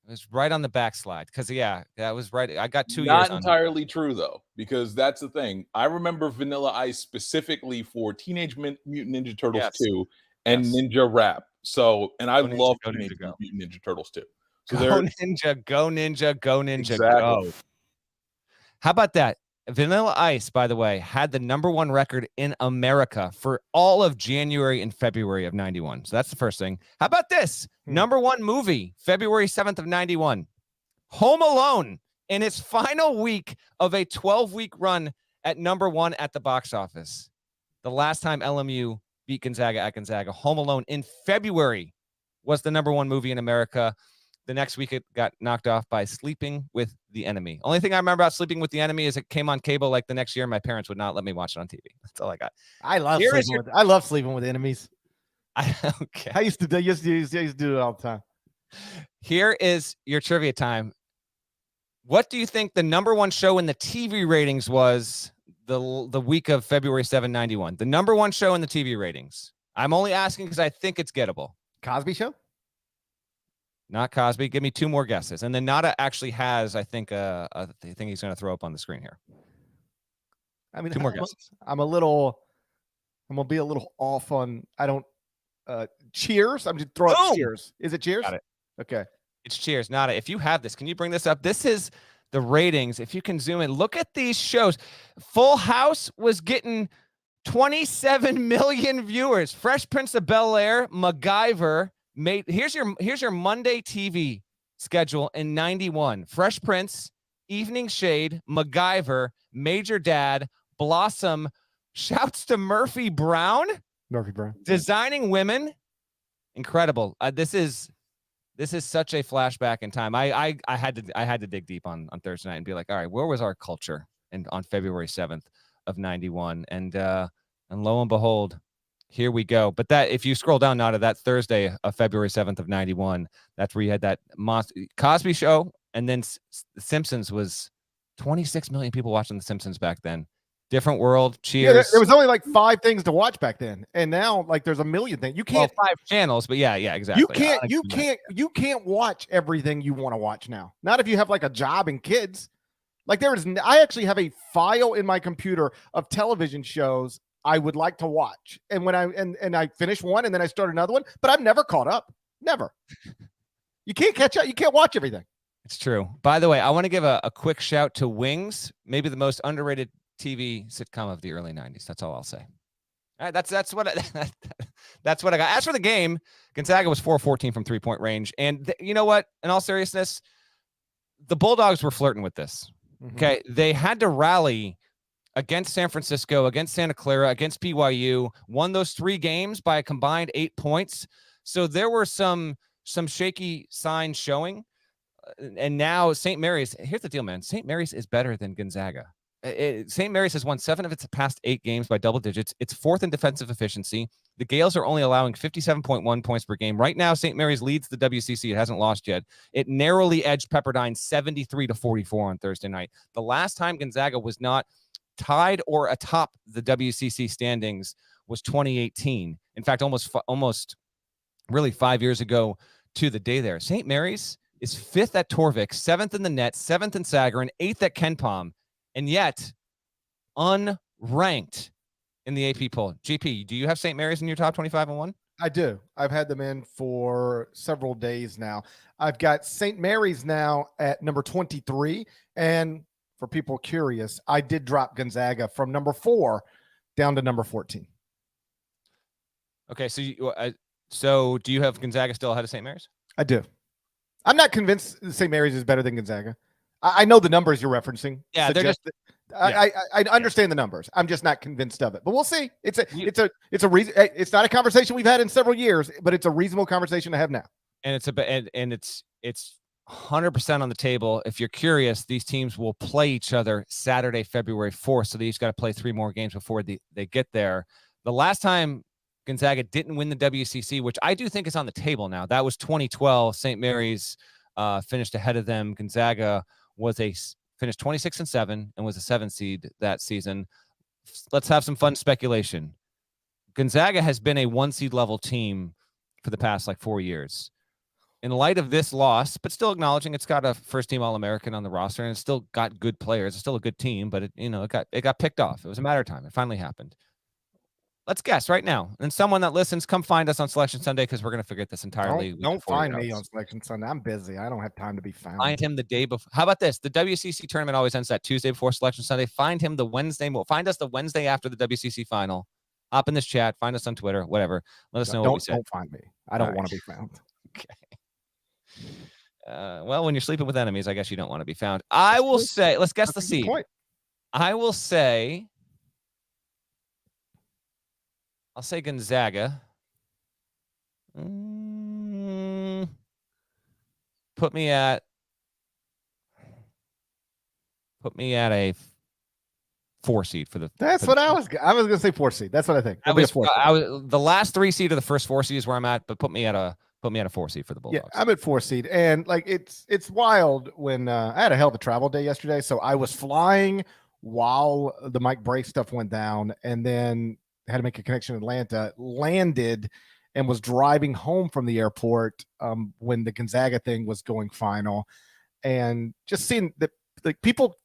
It was right on the backslide because that was right. I got 2 years. Not on entirely true though, because that's the thing. I remember Vanilla Ice specifically for Teenage Mutant Ninja Turtles Yes. 2 and Yes. Ninja Rap. So, and I Go Ninja, love go Teenage Ninja, go. Mutant Ninja Turtles 2. So Go Ninja, go Ninja, go Ninja, Exactly. go. How about that? Vanilla Ice, by the way, had the #1 record in America for all of January and February of 91. So that's the first thing. How about this? #1 movie, February 7th of 91. Home Alone in its final week of a 12-week run at #1 at the box office. The last time LMU beat Gonzaga at Gonzaga. Home Alone in February was the #1 movie in America. The next week, it got knocked off by Sleeping with the Enemy. Only thing I remember about Sleeping with the Enemy is it came on cable like the next year. My parents would not let me watch it on TV. That's all I got. I love sleeping with enemies. Okay. I used to do it all the time. Here is your trivia time. What do you think the #1 show in the TV ratings was the week of February 7, 91? The #1 show in the TV ratings. I'm only asking because I think it's gettable. Cosby Show? Not Cosby. Give me 2 more guesses. And then Nada actually has, I think, a thing he's going to throw up on the screen here. I mean, 2 more guesses. I'm going to be a little off on, Cheers. I'm just throwing Boom! Cheers. Is it Cheers? Got it. Okay. It's Cheers. Nada, if you have this, can you bring this up? This is the ratings. If you can zoom in, look at these shows. Full House was getting 27 million viewers. Fresh Prince of Bel-Air, MacGyver. Here's your Monday TV schedule in 91. Fresh Prince, Evening Shade, MacGyver, Major Dad, Blossom, Shouts to Murphy Brown, Designing Women. Incredible. This is such a flashback in time. I had to dig deep on Thursday night and be like, all right, where was our culture on February 7th of 91? And lo and behold, here we go. But that, if you scroll down now to that Thursday of February 7th of 91, that's where you had that Cosby Show. And then The Simpsons was 26 million people watching The Simpsons back then. Different world. Cheers. Yeah, there was only like 5 things to watch back then. And now like there's a million things. You can't 5 channels, but yeah, exactly. You can't watch everything you want to watch now. Not if you have like a job and kids. Like I actually have a file in my computer of television shows I would like to watch. And when I finish one and then I start another one, but I've never caught up. Never. You can't catch up. You can't watch everything. It's true. By the way, I want to give a quick shout to Wings, maybe the most underrated TV sitcom of the early 90s. That's all I'll say. All right, that's what I got. As for the game, Gonzaga was 4-14 from 3-point range. And you know what? In all seriousness, the Bulldogs were flirting with this. Okay. They had to rally against San Francisco, against Santa Clara, against BYU, won those 3 games by a combined 8 points. So there were some shaky signs showing. And now St. Mary's, here's the deal, man. St. Mary's is better than Gonzaga. St. Mary's has won 7 of its past 8 games by double digits. It's 4th in defensive efficiency. The Gales are only allowing 57.1 points per game. Right now, St. Mary's leads the WCC. It hasn't lost yet. It narrowly edged Pepperdine 73-44 on Thursday night. The last time Gonzaga was not tied or atop the WCC standings was 2018. In fact, almost really 5 years ago to the day there. St. Mary's is 5th at Torvik, 7th in the net, 7th in Sagarin, 8th at KenPom, and yet unranked in the AP poll. GP, do you have St. Mary's in your top 25 and 1? I do. I've had them in for several days now. I've got St. Mary's now at number 23, and for people curious, I did drop Gonzaga from number 4 down to number 14. Okay, so do you have Gonzaga still ahead of St. Mary's? I do. I'm not convinced St. Mary's is better than Gonzaga. I know the numbers you're referencing. Yeah, they're suggest just. that- I understand the numbers. I'm just not convinced of it. But we'll see. It's a reason. It's not a conversation we've had in several years, but it's a reasonable conversation to have now. And it's 100% on the table. If you're curious, these teams will play each other Saturday, February 4th. So they each got to play 3 more games before they get there. The last time Gonzaga didn't win the WCC, which I do think is on the table now, that was 2012. St. Mary's finished ahead of them. Gonzaga finished 26-7 and was a 7 seed that season. Let's have some fun speculation. Gonzaga has been a 1 seed level team for the past 4 years. In light of this loss, but still acknowledging it's got a first-team All-American on the roster and it's still got good players. It's still a good team, but it got picked off. It was a matter of time. It finally happened. Let's guess right now. And someone that listens, come find us on Selection Sunday because we're going to forget this entirely. Don't find me on Selection Sunday. I'm busy. I don't have time to be found. Find him the day before. How about this? The WCC tournament always ends that Tuesday before Selection Sunday. Find him the Wednesday. Find us the Wednesday after the WCC final. Hop in this chat. Find us on Twitter. Whatever. Let us know what we said. Don't find me. I don't want to be found. Okay. Well, when you're sleeping with enemies, I guess you don't want to be found. I will say, let's guess the seed. I will say, I'll say Gonzaga. Put me at a 4 seed for the. That's what I was going to say 4 seed. That's what I think. The last 3 seed of the first 4 seed is where I'm at, but put me at a 4 seed for the Bulldogs. Yeah, I'm at 4 seed, and it's wild when I had a hell of a travel day yesterday. So I was flying while the Mike Brey stuff went down, and then had to make a connection in Atlanta. Landed and was driving home from the airport when the Gonzaga thing was going final, and just seeing that people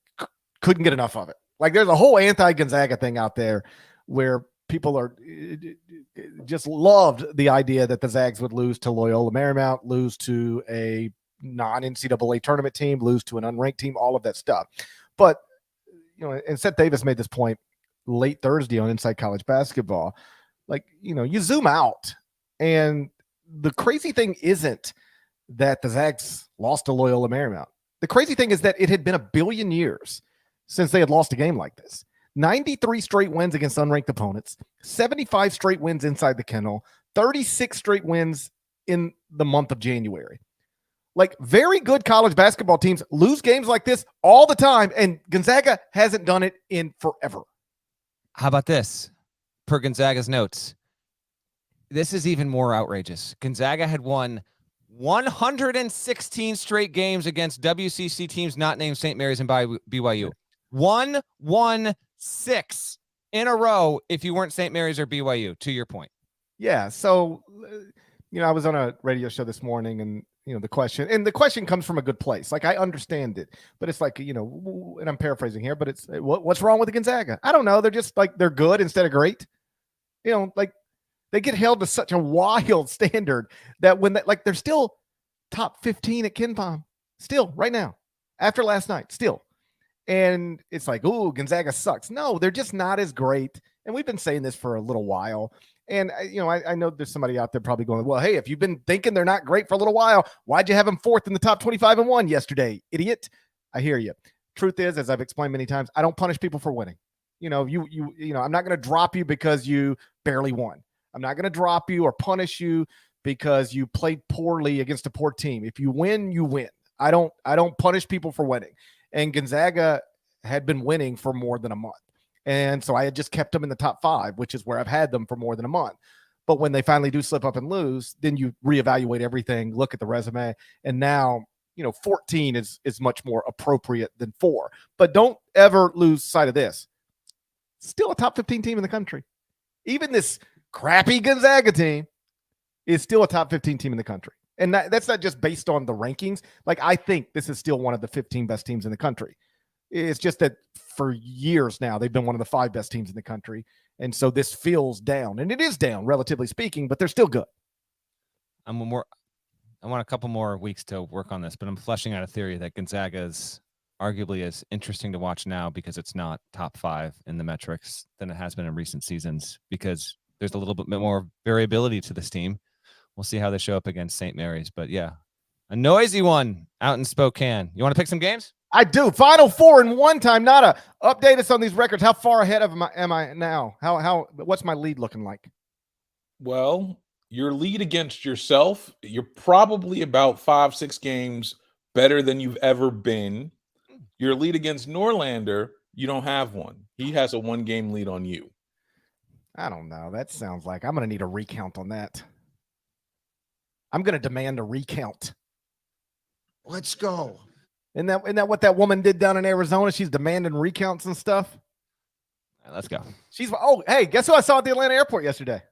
couldn't get enough of it. There's a whole anti-Gonzaga thing out there where people are just loved the idea that the Zags would lose to Loyola Marymount, lose to a non-NCAA tournament team, lose to an unranked team, all of that stuff. But, and Seth Davis made this point late Thursday on Inside College Basketball. You zoom out, and the crazy thing isn't that the Zags lost to Loyola Marymount. The crazy thing is that it had been a billion years since they had lost a game like this. 93 straight wins against unranked opponents, 75 straight wins inside the kennel, 36 straight wins in the month of January. Very good college basketball teams lose games like this all the time, and Gonzaga hasn't done it in forever. How about this? Per Gonzaga's notes, this is even more outrageous. Gonzaga had won 116 straight games against WCC teams not named St. Mary's and BYU. 1-1-6 in a row if you weren't St. Mary's or BYU, to your point. Yeah. So, I was on a radio show this morning, and, the question comes from a good place. I understand it, but it's and I'm paraphrasing here, but it's what's wrong with the Gonzaga? I don't know. They're just they're good instead of great. They get held to such a wild standard that when they're still top 15 at KenPom still right now after last night still. And it's ooh, Gonzaga sucks. No, they're just not as great. And we've been saying this for a little while. And, I know there's somebody out there probably going, well, hey, if you've been thinking they're not great for a little while, why'd you have them 4th in the top 25 and 1 yesterday, idiot? I hear you. Truth is, as I've explained many times, I don't punish people for winning. I'm not going to drop you because you barely won. I'm not going to drop you or punish you because you played poorly against a poor team. If you win, you win. I don't punish people for winning. And Gonzaga had been winning for more than a month. And so I had just kept them in the top 5, which is where I've had them for more than a month. But when they finally do slip up and lose, then you reevaluate everything, look at the resume. And now, 14 is much more appropriate than 4. But don't ever lose sight of this. Still a top 15 team in the country. Even this crappy Gonzaga team is still a top 15 team in the country. And that's not just based on the rankings. I think this is still one of the 15 best teams in the country. It's just that for years now, they've been one of the 5 best teams in the country. And so this feels down. And it is down, relatively speaking, but they're still good. I want a couple more weeks to work on this, but I'm fleshing out a theory that Gonzaga is arguably as interesting to watch now because it's not top 5 in the metrics than it has been in recent seasons, because there's a little bit more variability to this team. We'll see how they show up against St. Mary's. But yeah, a noisy one out in Spokane. You want to pick some games? I do. Final Four in one time. Not a update us on these records. How far ahead of am I now? What's my lead looking like? Well, your lead against yourself, you're probably about 5-6 games better than you've ever been. Your lead against Norlander, you don't have one. He has a 1-game lead on you. I don't know. That sounds like I'm going to need a recount on that. I'm going to demand a recount. Let's go. Isn't that what that woman did down in Arizona? She's demanding recounts and stuff. All right, let's go. Hey, guess who I saw at the Atlanta airport yesterday?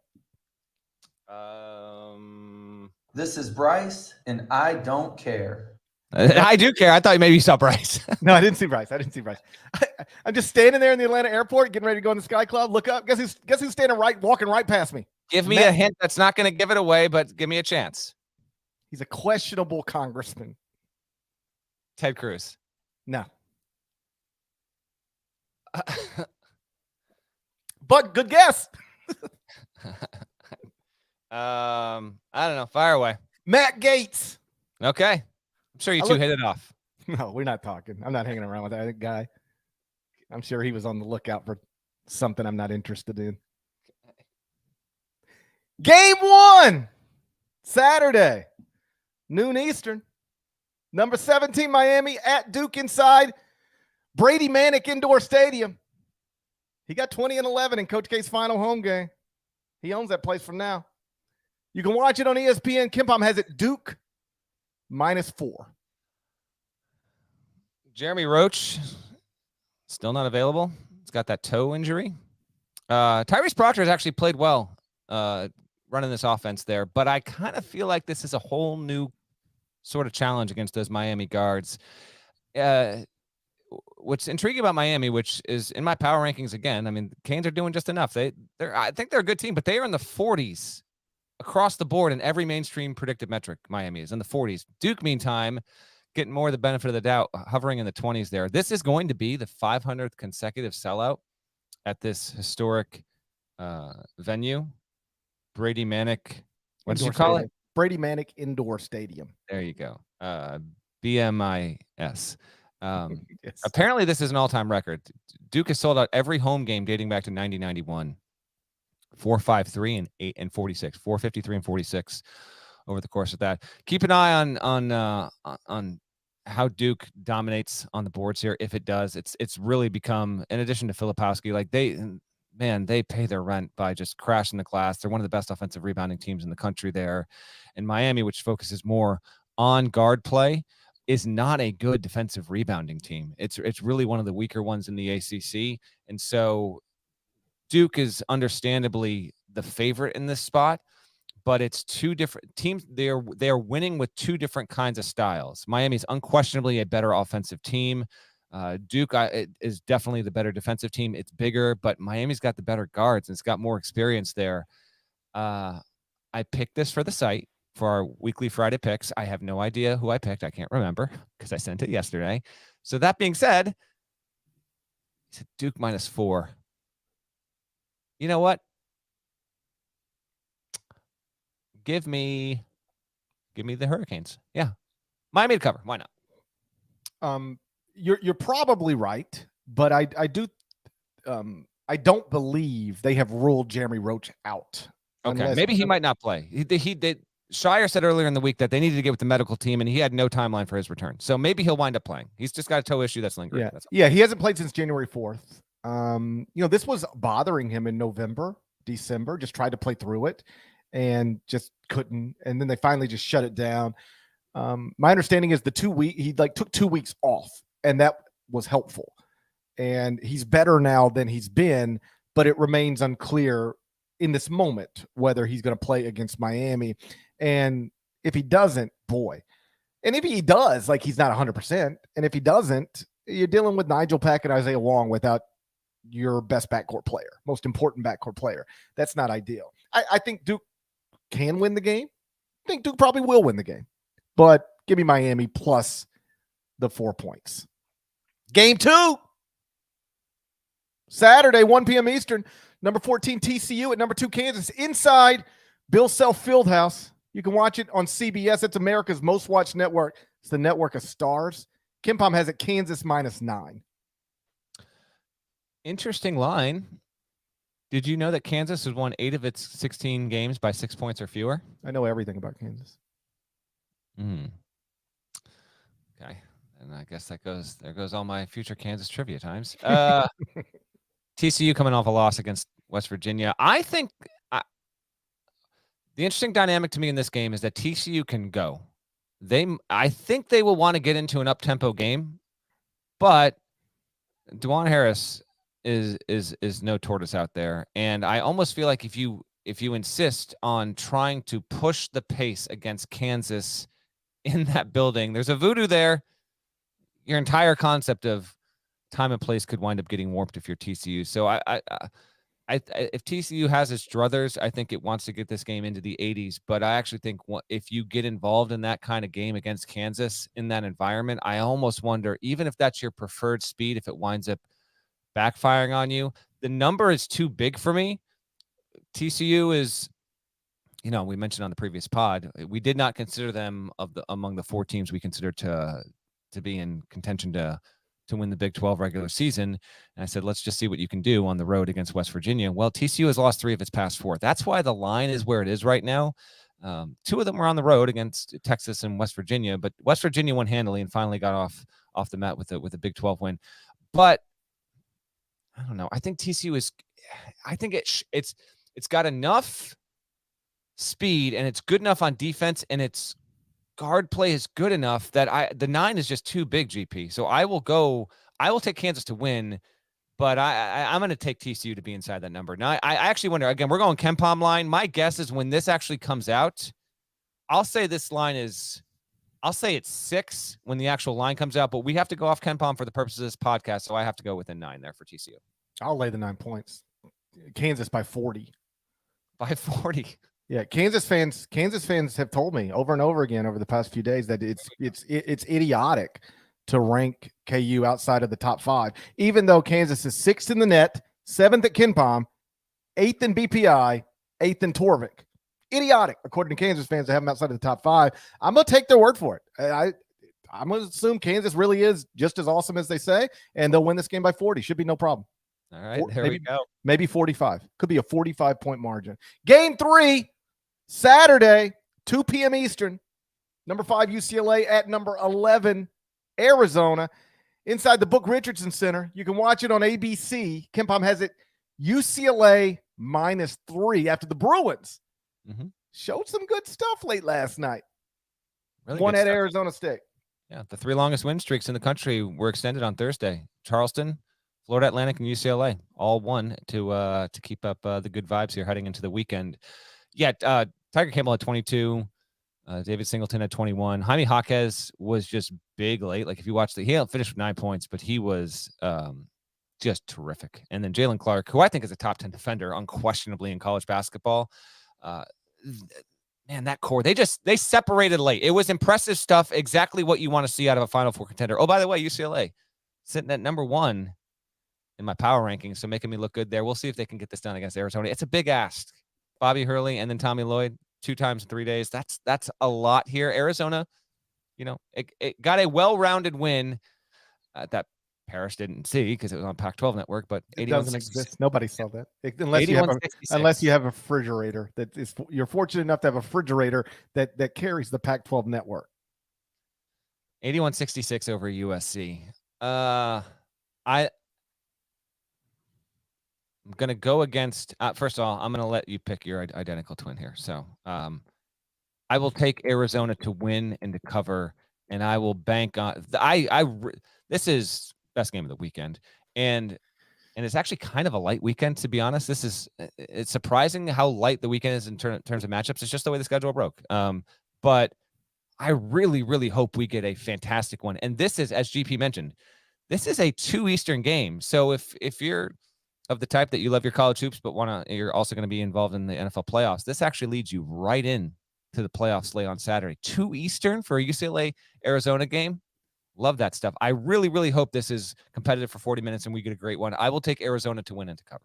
This is Bryce, and I don't care. I do care. I thought maybe you saw Bryce. No, I didn't see Bryce. I'm just standing there in the Atlanta airport, getting ready to go in the Sky Club. Look up. Guess who's standing walking right past me? Give me a hint that's not going to give it away, but give me a chance. He's a questionable congressman. Ted Cruz. No. But good guess. I don't know. Fire away. Matt Gaetz. Okay. I'm sure you two hit it off. No, we're not talking. I'm not hanging around with that guy. I'm sure he was on the lookout for something I'm not interested in. Game 1, Saturday, noon Eastern. Number 17, Miami at Duke inside Brady Manick Indoor Stadium. He got 20-11 in Coach K's final home game. He owns that place from now. You can watch it on ESPN. KenPom has it Duke -4. Jeremy Roach, still not available. He's got that toe injury. Tyrese Proctor has actually played well running this offense there, but I kind of feel like this is a whole new sort of challenge against those Miami guards. What's intriguing about Miami, which is in my power rankings again, I mean, the Canes are doing just enough. I think they're a good team, but they are in the 40s across the board in every mainstream predictive metric. Miami is in the 40s. Duke, meantime, getting more of the benefit of the doubt, hovering in the 20s there. This is going to be the 500th consecutive sellout at this historic venue. Brady Manick. What did you call it? Brady Manick Indoor Stadium. There you go. BMIS. Yes. Apparently, this is an all-time record. Duke has sold out every home game dating back to 1991. 453 and 8 and 46. 453 and 46 over the course of that. Keep an eye on how Duke dominates on the boards here. If it does, it's really become, in addition to Filipowski, like they pay their rent by just crashing the glass. They're one of the best offensive rebounding teams in the country there. And Miami, which focuses more on guard play, is not a good defensive rebounding team. It's really one of the weaker ones in the ACC. And so Duke is understandably the favorite in this spot, but it's two different teams. They're winning with two different kinds of styles. Miami's unquestionably a better offensive team. Duke is definitely the better defensive team. It's bigger, but Miami's got the better guards and it's got more experience there. I picked this for the site for our weekly Friday picks. I have no idea who I picked. I can't remember because I sent it yesterday. So that being said, it's Duke -4. You know what? Give me the Hurricanes. Yeah. Miami to cover. Why not? You're probably right, but I don't believe they have ruled Jeremy Roach out. Okay. Maybe he might not play. He did. Shire said earlier in the week that they needed to get with the medical team and he had no timeline for his return. So maybe he'll wind up playing. He's just got a toe issue that's lingering. Yeah. He hasn't played since January 4th. This was bothering him in November, December, just tried to play through it and just couldn't. And then they finally just shut it down. My understanding is he took 2 weeks off and that was helpful. And he's better now than he's been, but it remains unclear in this moment whether he's going to play against Miami. And if he doesn't, boy. And if he does, he's not 100%. And if he doesn't, you're dealing with Nigel Pack and Isaiah Wong without your best backcourt player, most important backcourt player. That's not ideal. I think Duke can win the game. I think Duke probably will win the game. But give me Miami plus the 4 points. Game 2. Saturday, 1 p.m. Eastern. Number 14, TCU at number 2, Kansas. Inside Bill Self Fieldhouse. You can watch it on CBS. It's America's most watched network. It's the network of stars. KenPom has it Kansas -9. Interesting line. Did you know that Kansas has won 8 of its 16 games by 6 points or fewer? I know everything about Kansas. Okay. And I guess there goes all my future Kansas trivia times. TCU coming off a loss against West Virginia. I think the interesting dynamic to me in this game is that TCU can go. I think they will want to get into an up-tempo game, but DeJuan Harris is no tortoise out there, and I almost feel like if you insist on trying to push the pace against Kansas in that building, there's a voodoo there. Your entire concept of time and place could wind up getting warped if you're TCU. So if TCU has its druthers, I think it wants to get this game into the 80s. But I actually think if you get involved in that kind of game against Kansas in that environment, I almost wonder, even if that's your preferred speed, if it winds up backfiring on you, the number is too big for me. TCU is, we mentioned on the previous pod, we did not consider them among the 4 teams we considered to be in contention to win the Big 12 regular season. And I said, let's just see what you can do on the road against West Virginia. Well, TCU has lost 3 of its past 4. That's why the line is where it is right now. 2 of them were on the road against Texas and West Virginia, but West Virginia won handily and finally got off the mat with a Big 12 win. But I don't know. I think TCU it's got enough speed and it's good enough on defense and its guard play is good enough that the 9 is just too big, GP. So I will take Kansas to win, but I'm going to take TCU to be inside that number. Now, I actually wonder, again, we're going KenPom line. My guess is when this actually comes out, I'll say it's 6 when the actual line comes out, but we have to go off KenPom for the purposes of this podcast, so I have to go within 9 there for TCU. I'll lay the 9 points. Kansas by 40. By 40. Yeah, Kansas fans have told me over and over again over the past few days that it's idiotic to rank KU outside of the top 5, even though Kansas is 6th in the net, 7th at KenPom, 8th in BPI, 8th in Torvik. Idiotic, according to Kansas fans, to have them outside of the top 5. I'm going to take their word for it. I'm going to assume Kansas really is just as awesome as they say, and they'll win this game by 40. Should be no problem. All right, we go. Maybe 45. Could be a 45-point margin. Game 3, Saturday, 2 p.m. Eastern. Number 5 UCLA at number 11 Arizona. Inside the Book Richardson Center. You can watch it on ABC. KenPom has it UCLA -3 after the Bruins showed some good stuff late last night. Really One good at stuff. Arizona State. Yeah, the 3 longest win streaks in the country were extended on Thursday. Charleston, Florida Atlantic, and UCLA all won to keep up the good vibes here heading into the weekend. Yeah, Tiger Campbell had 22. David Singleton had 21. Jaime Jaquez was just big late. Like if you watch he finished with 9 points, but he was just terrific. And then Jalen Clark, who I think is a top 10 defender, unquestionably in college basketball. Man, that core, they separated late. It was impressive stuff. Exactly what you want to see out of a Final Four contender. Oh, by the way, UCLA sitting at number 1 in my power rankings, so making me look good there. We'll see if they can get this done against Arizona. It's a big ask. Bobby Hurley and then Tommy Lloyd 2 times in 3 days. That's a lot here. Arizona, it got a well-rounded win that Parrish didn't see because it was on Pac-12 network, but it doesn't exist. Nobody saw that unless you have a refrigerator you're fortunate enough to have a refrigerator that carries the Pac-12 network. 81-66 over USC. I'm going to go against, first of all, I'm going to let you pick your identical twin here. So I will take Arizona to win and to cover, and I will bank on, this is best game of the weekend. And it's actually kind of a light weekend, to be honest. It's surprising how light the weekend is in terms of matchups. It's just the way the schedule broke. But I really, really hope we get a fantastic one. And this is, as GP mentioned, this is a 2 Eastern game. So if you're of the type that you love your college hoops, but you're also going to be involved in the NFL playoffs, this actually leads you right in to the playoff slate on Saturday. 2 Eastern for a UCLA Arizona game. Love that stuff. I really, really hope this is competitive for 40 minutes and we get a great one. I will take Arizona to win and to cover.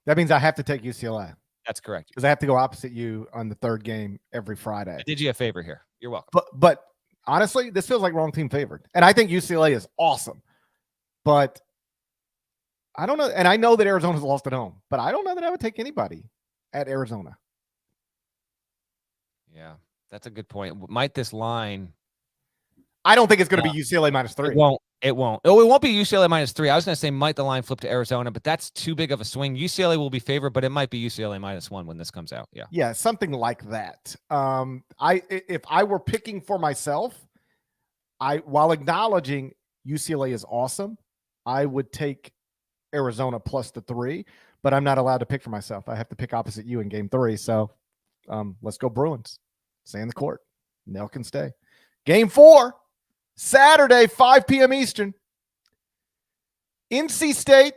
That means I have to take UCLA. That's correct. Because I have to go opposite you on the 3rd game every Friday. I did you a favor here. You're welcome. But honestly, this feels like wrong team favored. And I think UCLA is awesome. But I don't know. And I know that Arizona's lost at home, but I don't know that I would take anybody at Arizona. Yeah, that's a good point. Might this line? I don't think it's going to be UCLA -3. It won't. It won't. Oh, it won't be UCLA -3. I was going to say might the line flip to Arizona, but that's too big of a swing. UCLA will be favored, but it might be UCLA -1 when this comes out. Yeah. Yeah, something like that. If I were picking for myself, while acknowledging UCLA is awesome, I would take Arizona plus the 3, but I'm not allowed to pick for myself. I have to pick opposite you in game 3. So let's go Bruins. Stay in the court. Nell can stay. Game 4, Saturday, 5 p.m. Eastern. NC State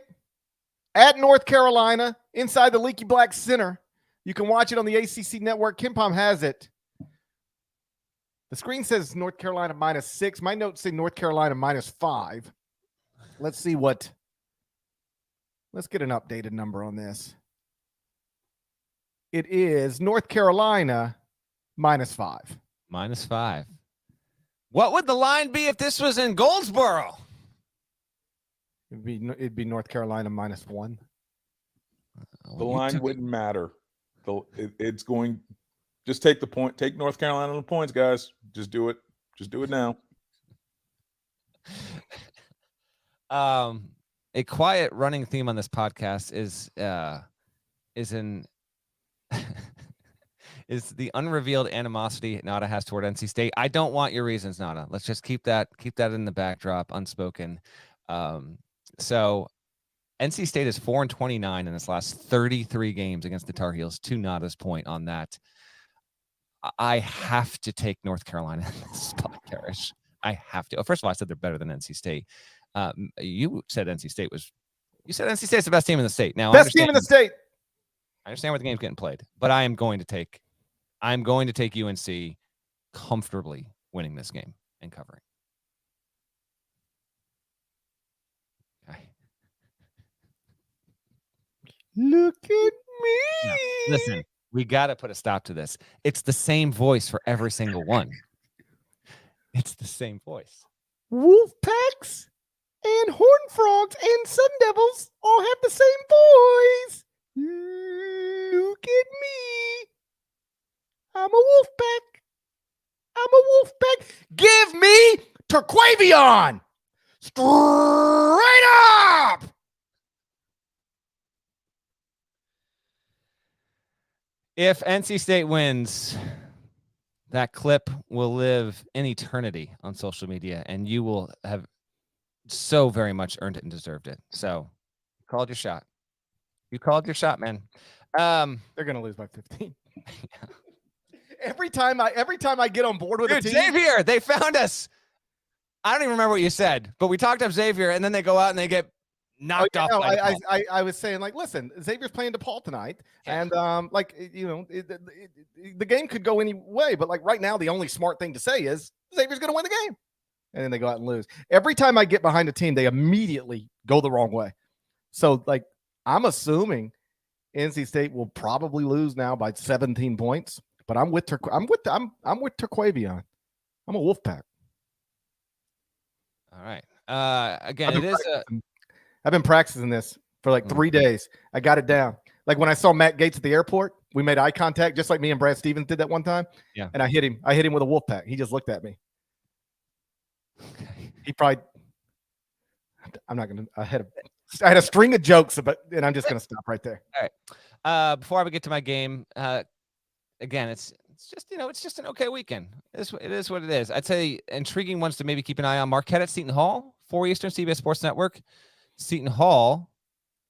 at North Carolina inside the Leaky Black Center. You can watch it on the ACC network. KenPom has it. The screen says North Carolina -6. My notes say North Carolina -5. Let's see what. Let's get an updated number on this. It is North Carolina -5. -5. What would the line be if this was in Goldsboro? It'd be North Carolina -1. The line wouldn't matter. It's going. Just take the point. Take North Carolina on the points, guys. Just do it. Just do it now. A quiet running theme on this podcast is is the unrevealed animosity Nada has toward NC State. I don't want your reasons, Nada. Let's just keep that in the backdrop, unspoken. So NC State is 4-29 in its last 33 games against the Tar Heels. To Nada's point on that, I have to take North Carolina in this spot, Parrish. I have to. First of all, I said they're better than NC State. You said NC State was. You said NC State's the best team in the state. Now, best team in the state. I understand where the game's getting played, but I'm going to take UNC comfortably winning this game and covering. Okay. Look at me. Now, listen, we got to put a stop to this. It's the same voice for every single one. It's the same voice. Wolfpacks and Horned Frogs and Sun Devils all have the same voice. Look at me. I'm a Wolfpack. I'm a Wolfpack. Give me Turquavion. Straight up. If NC State wins, that clip will live in eternity on social media, and you will have so very much earned it and deserved it. So you called your shot. You called your shot, man. They're gonna lose by 15. Every time I get on board with a team, Xavier, they found us. I don't even remember what you said, but we talked up Xavier, and then they go out and they get knocked off. No, I was saying, like, listen, Xavier's playing DePaul tonight, and the game could go any way, but like right now, the only smart thing to say is Xavier's going to win the game, and then they go out and lose. Every time I get behind a team, they immediately go the wrong way. So, like, I'm assuming NC State will probably lose now by 17 points, but I'm with Turquavion. I'm a Wolfpack. All right. Again, I've been practicing this for like 3 days. I got it down. Like when I saw Matt Gates at the airport, we made eye contact, just like me and Brad Stevens did that one time. Yeah. And I hit him. I hit him with a wolf pack. He just looked at me. He probably. I'm not gonna. I had a string of jokes, and I'm just gonna stop right there. All right. Before I get to my game, again, it's just it's just an okay weekend. It is what it is. I'd say intriguing ones to maybe keep an eye on. Marquette at Seton Hall, 4 Eastern, CBS Sports Network. Seton Hall,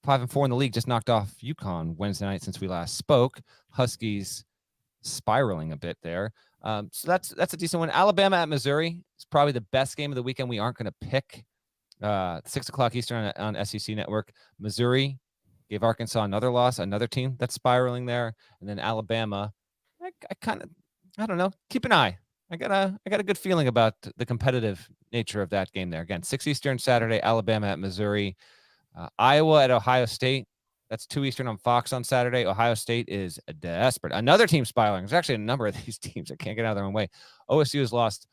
5-4 in the league, just knocked off UConn Wednesday night since we last spoke. Huskies spiraling a bit there. So that's a decent one. Alabama at Missouri is probably the best game of the weekend. We aren't going to pick 6 o'clock Eastern on SEC Network. Missouri gave Arkansas another loss, another team that's spiraling there. And then Alabama, I don't know. Keep an eye. I got a good feeling about the competitive nature of that game there. Again, 6 Eastern Saturday, Alabama at Missouri. Iowa at Ohio State. That's 2 Eastern on Fox on Saturday. Ohio State is desperate. Another team spiraling. There's actually a number of these teams that can't get out of their own way. OSU has lost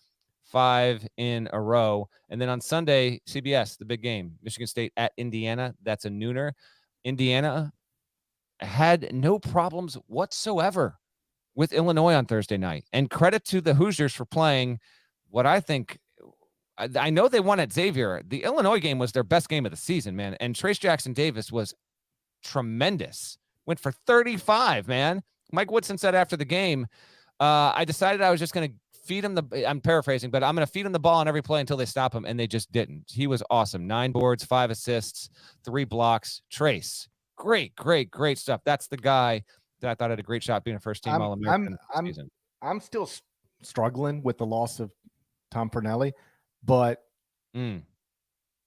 5 in a row. And then on Sunday, CBS, the big game, Michigan State at Indiana. That's a nooner. Indiana had no problems whatsoever with Illinois on Thursday night. And credit to the Hoosiers for playing what I think, I know they won at Xavier. The Illinois game was their best game of the season, man. And Trace Jackson Davis was tremendous. Went for 35, man. Mike Woodson said after the game, I decided I was just going to feed him I'm paraphrasing, but I'm going to feed him the ball on every play until they stop him. And they just didn't. He was awesome. 9 boards, 5 assists, 3 blocks. Trace, great stuff. That's the guy that I thought had a great shot being a first-team All-American season. I'm still struggling with the loss of Tom Pernelli, but you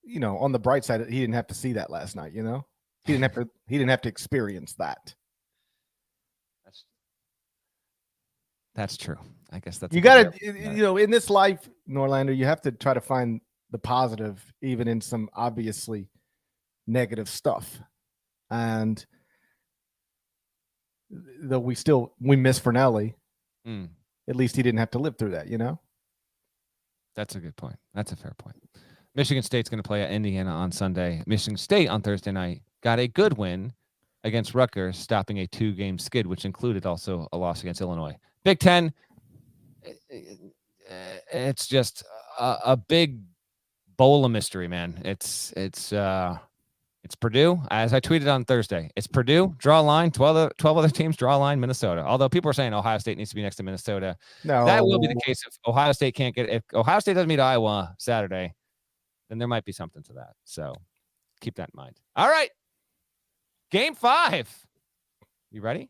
know, on the bright side, he didn't have to see that last night. You know, he didn't have to experience that. That's true. I guess that's you got to, you know, in this life, Norlander, you have to try to find the positive, even in some obviously negative stuff. And though we miss Fernelli, at least he didn't have to live through that, you know? That's a good point. That's a fair point. Michigan State's going to play at Indiana on Sunday. Michigan State on Thursday night got a good win against Rutgers, stopping a 2-game skid, which included also a loss against Illinois. Big Ten, it's just a big bowl of mystery, man. It's Purdue, as I tweeted on Thursday. It's Purdue, draw a line. 12 other teams, draw a line. Minnesota. Although people are saying Ohio State needs to be next to Minnesota. No, that will be the case if Ohio State can't get. If Ohio State doesn't meet Iowa Saturday, then there might be something to that. So keep that in mind. All right, Game 5. You ready?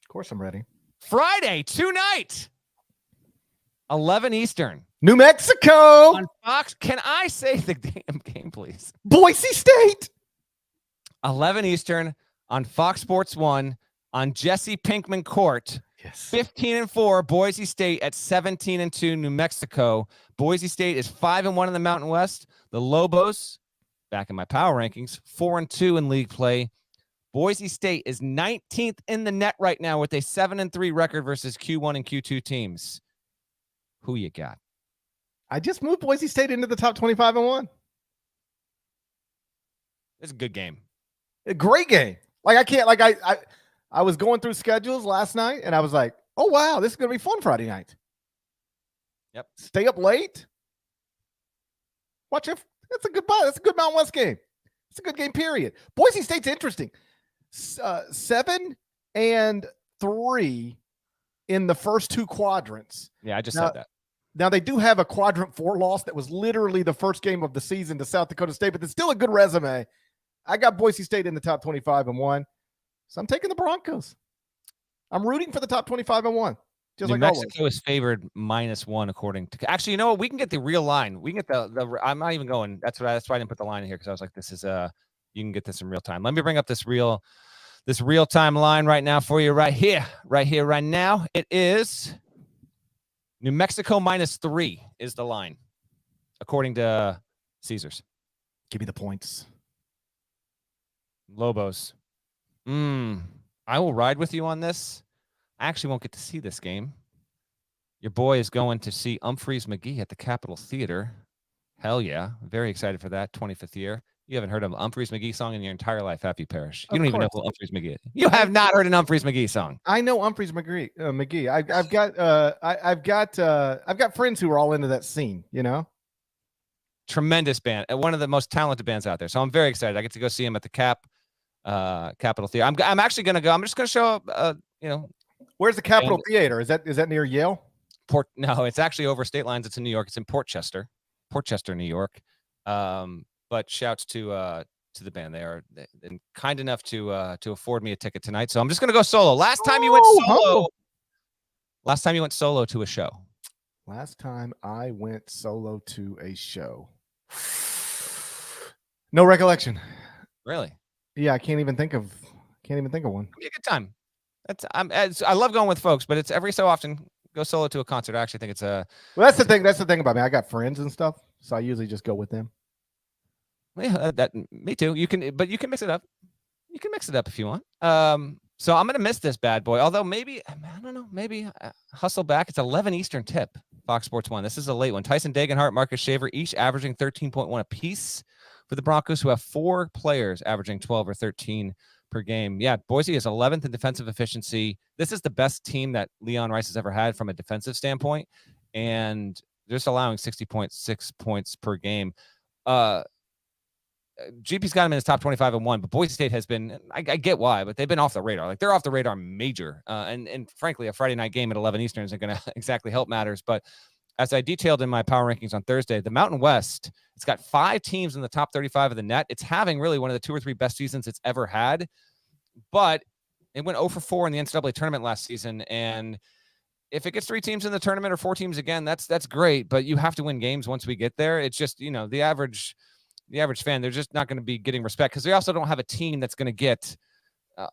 Of course, I'm ready. Friday, tonight, 11 Eastern. New Mexico on Fox. Can I say the damn game, please? Boise State. 11 Eastern on Fox Sports 1 on Jesse Pinkman Court. Yes. 15-4 Boise State at 17-2 New Mexico. Boise State is 5-1 in the Mountain West. The Lobos, back in my power rankings, 4-2 in league play. Boise State is 19th in the net right now with a 7-3 record versus Q1 and Q2 teams. Who you got? I just moved Boise State into the top 25-1. It's a good game. A great game. Like I was going through schedules last night and I was like, oh wow, this is gonna be fun Friday night. Yep. Stay up late. Watch it. That's a good Mountain West game. It's a good game, period. Boise State's interesting. 7-3 in the first 2 quadrants. Yeah, I just said that. Now, they do have a quadrant 4 loss that was literally the first game of the season to South Dakota State, but it's still a good resume. I got Boise State in the top 25-1, so I'm taking the Broncos. I'm rooting for the top 25-1. Just New like Mexico always. is favored -1 according to. Actually, you know what? We can get the real line. We can get the. I'm not even going. That's why I didn't put the line in here because I was like, this is you can get this in real time. Let me bring up this real time line right now for you right here, right now. It is New Mexico -3 is the line, according to Caesars. Give me the points. Lobos. I will ride with you on this. I actually won't get to see this game. Your boy is going to see Humphreys McGee at the Capitol Theater. Hell yeah. Very excited for that. 25th year. You haven't heard of a Humphreys McGee song in your entire life, have you, Parrish? You don't even know who Humphreys McGee is. You have not heard an Humphreys McGee song. I know Humphreys McGee. I've got friends who are all into that scene, you know? Tremendous band. One of the most talented bands out there. So I'm very excited. I get to go see him at the Capitol Theater. I'm actually going to go. I'm just going to show up, Where's the Capitol Theater? Is that near Yale? No, it's actually over state lines. It's in New York. It's in Portchester, New York. But shouts to the band. They're kind enough to afford me a ticket tonight. So I'm just gonna go solo. Last time you went solo to a show. Last time I went solo to a show. No recollection. Really? Yeah, I can't even think of one. It'll be a good time. I love going with folks, but it's every so often go solo to a concert. I actually think it's a. Well, that's the thing. That's the thing about me. I got friends and stuff, so I usually just go with them. Yeah, me too. You can mix it up. You can mix it up if you want. So I'm gonna miss this bad boy. Although maybe I don't know. Maybe hustle back. It's 11 Eastern tip. Fox Sports 1. This is a late one. Tyson Dagenhart, Marcus Shaver, each averaging 13.1 apiece for the Broncos, who have 4 players averaging 12 or 13 per game. Yeah, Boise is 11th in defensive efficiency. This is the best team that Leon Rice has ever had from a defensive standpoint, and they're just allowing 60.6 points per game. GP's got him in his top 25 and 1, but Boise State has been, I get why, but they've been off the radar. Like, they're off the radar major. And frankly, a Friday night game at 11 Eastern isn't going to exactly help matters. But as I detailed in my power rankings on Thursday, the Mountain West, it's got 5 teams in the top 35 of the net. It's having really one of the 2 or 3 best seasons it's ever had. But it went 0 for 4 in the NCAA tournament last season. And if it gets 3 teams in the tournament or 4 teams again, that's great. But you have to win games once we get there. It's just, the average fan, they're just not going to be getting respect because they also don't have a team that's going to get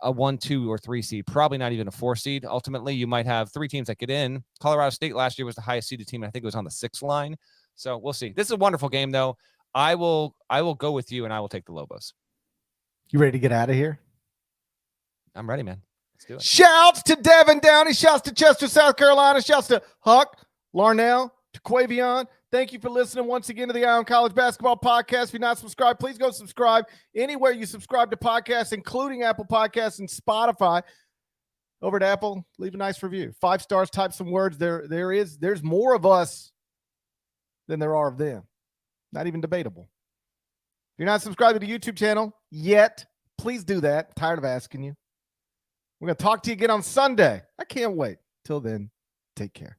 a 1, 2, or 3 seed, probably not even a 4 seed. Ultimately, you might have 3 teams that get in. Colorado State last year was the highest seeded team. And I think it was on the 6th line. So we'll see. This is a wonderful game, though. I will go with you, and I will take the Lobos. You ready to get out of here? I'm ready, man. Let's do it. Shouts to Devin Downey. Shouts to Chester, South Carolina. Shouts to Huck, Larnell, to Quavion. Thank you for listening once again to the Eye on College Basketball Podcast. If you're not subscribed, please go subscribe anywhere you subscribe to podcasts, including Apple Podcasts and Spotify. Over to Apple, leave a nice review. 5 stars, type some words. There's more of us than there are of them. Not even debatable. If you're not subscribed to the YouTube channel yet, please do that. I'm tired of asking you. We're going to talk to you again on Sunday. I can't wait. Till then, take care.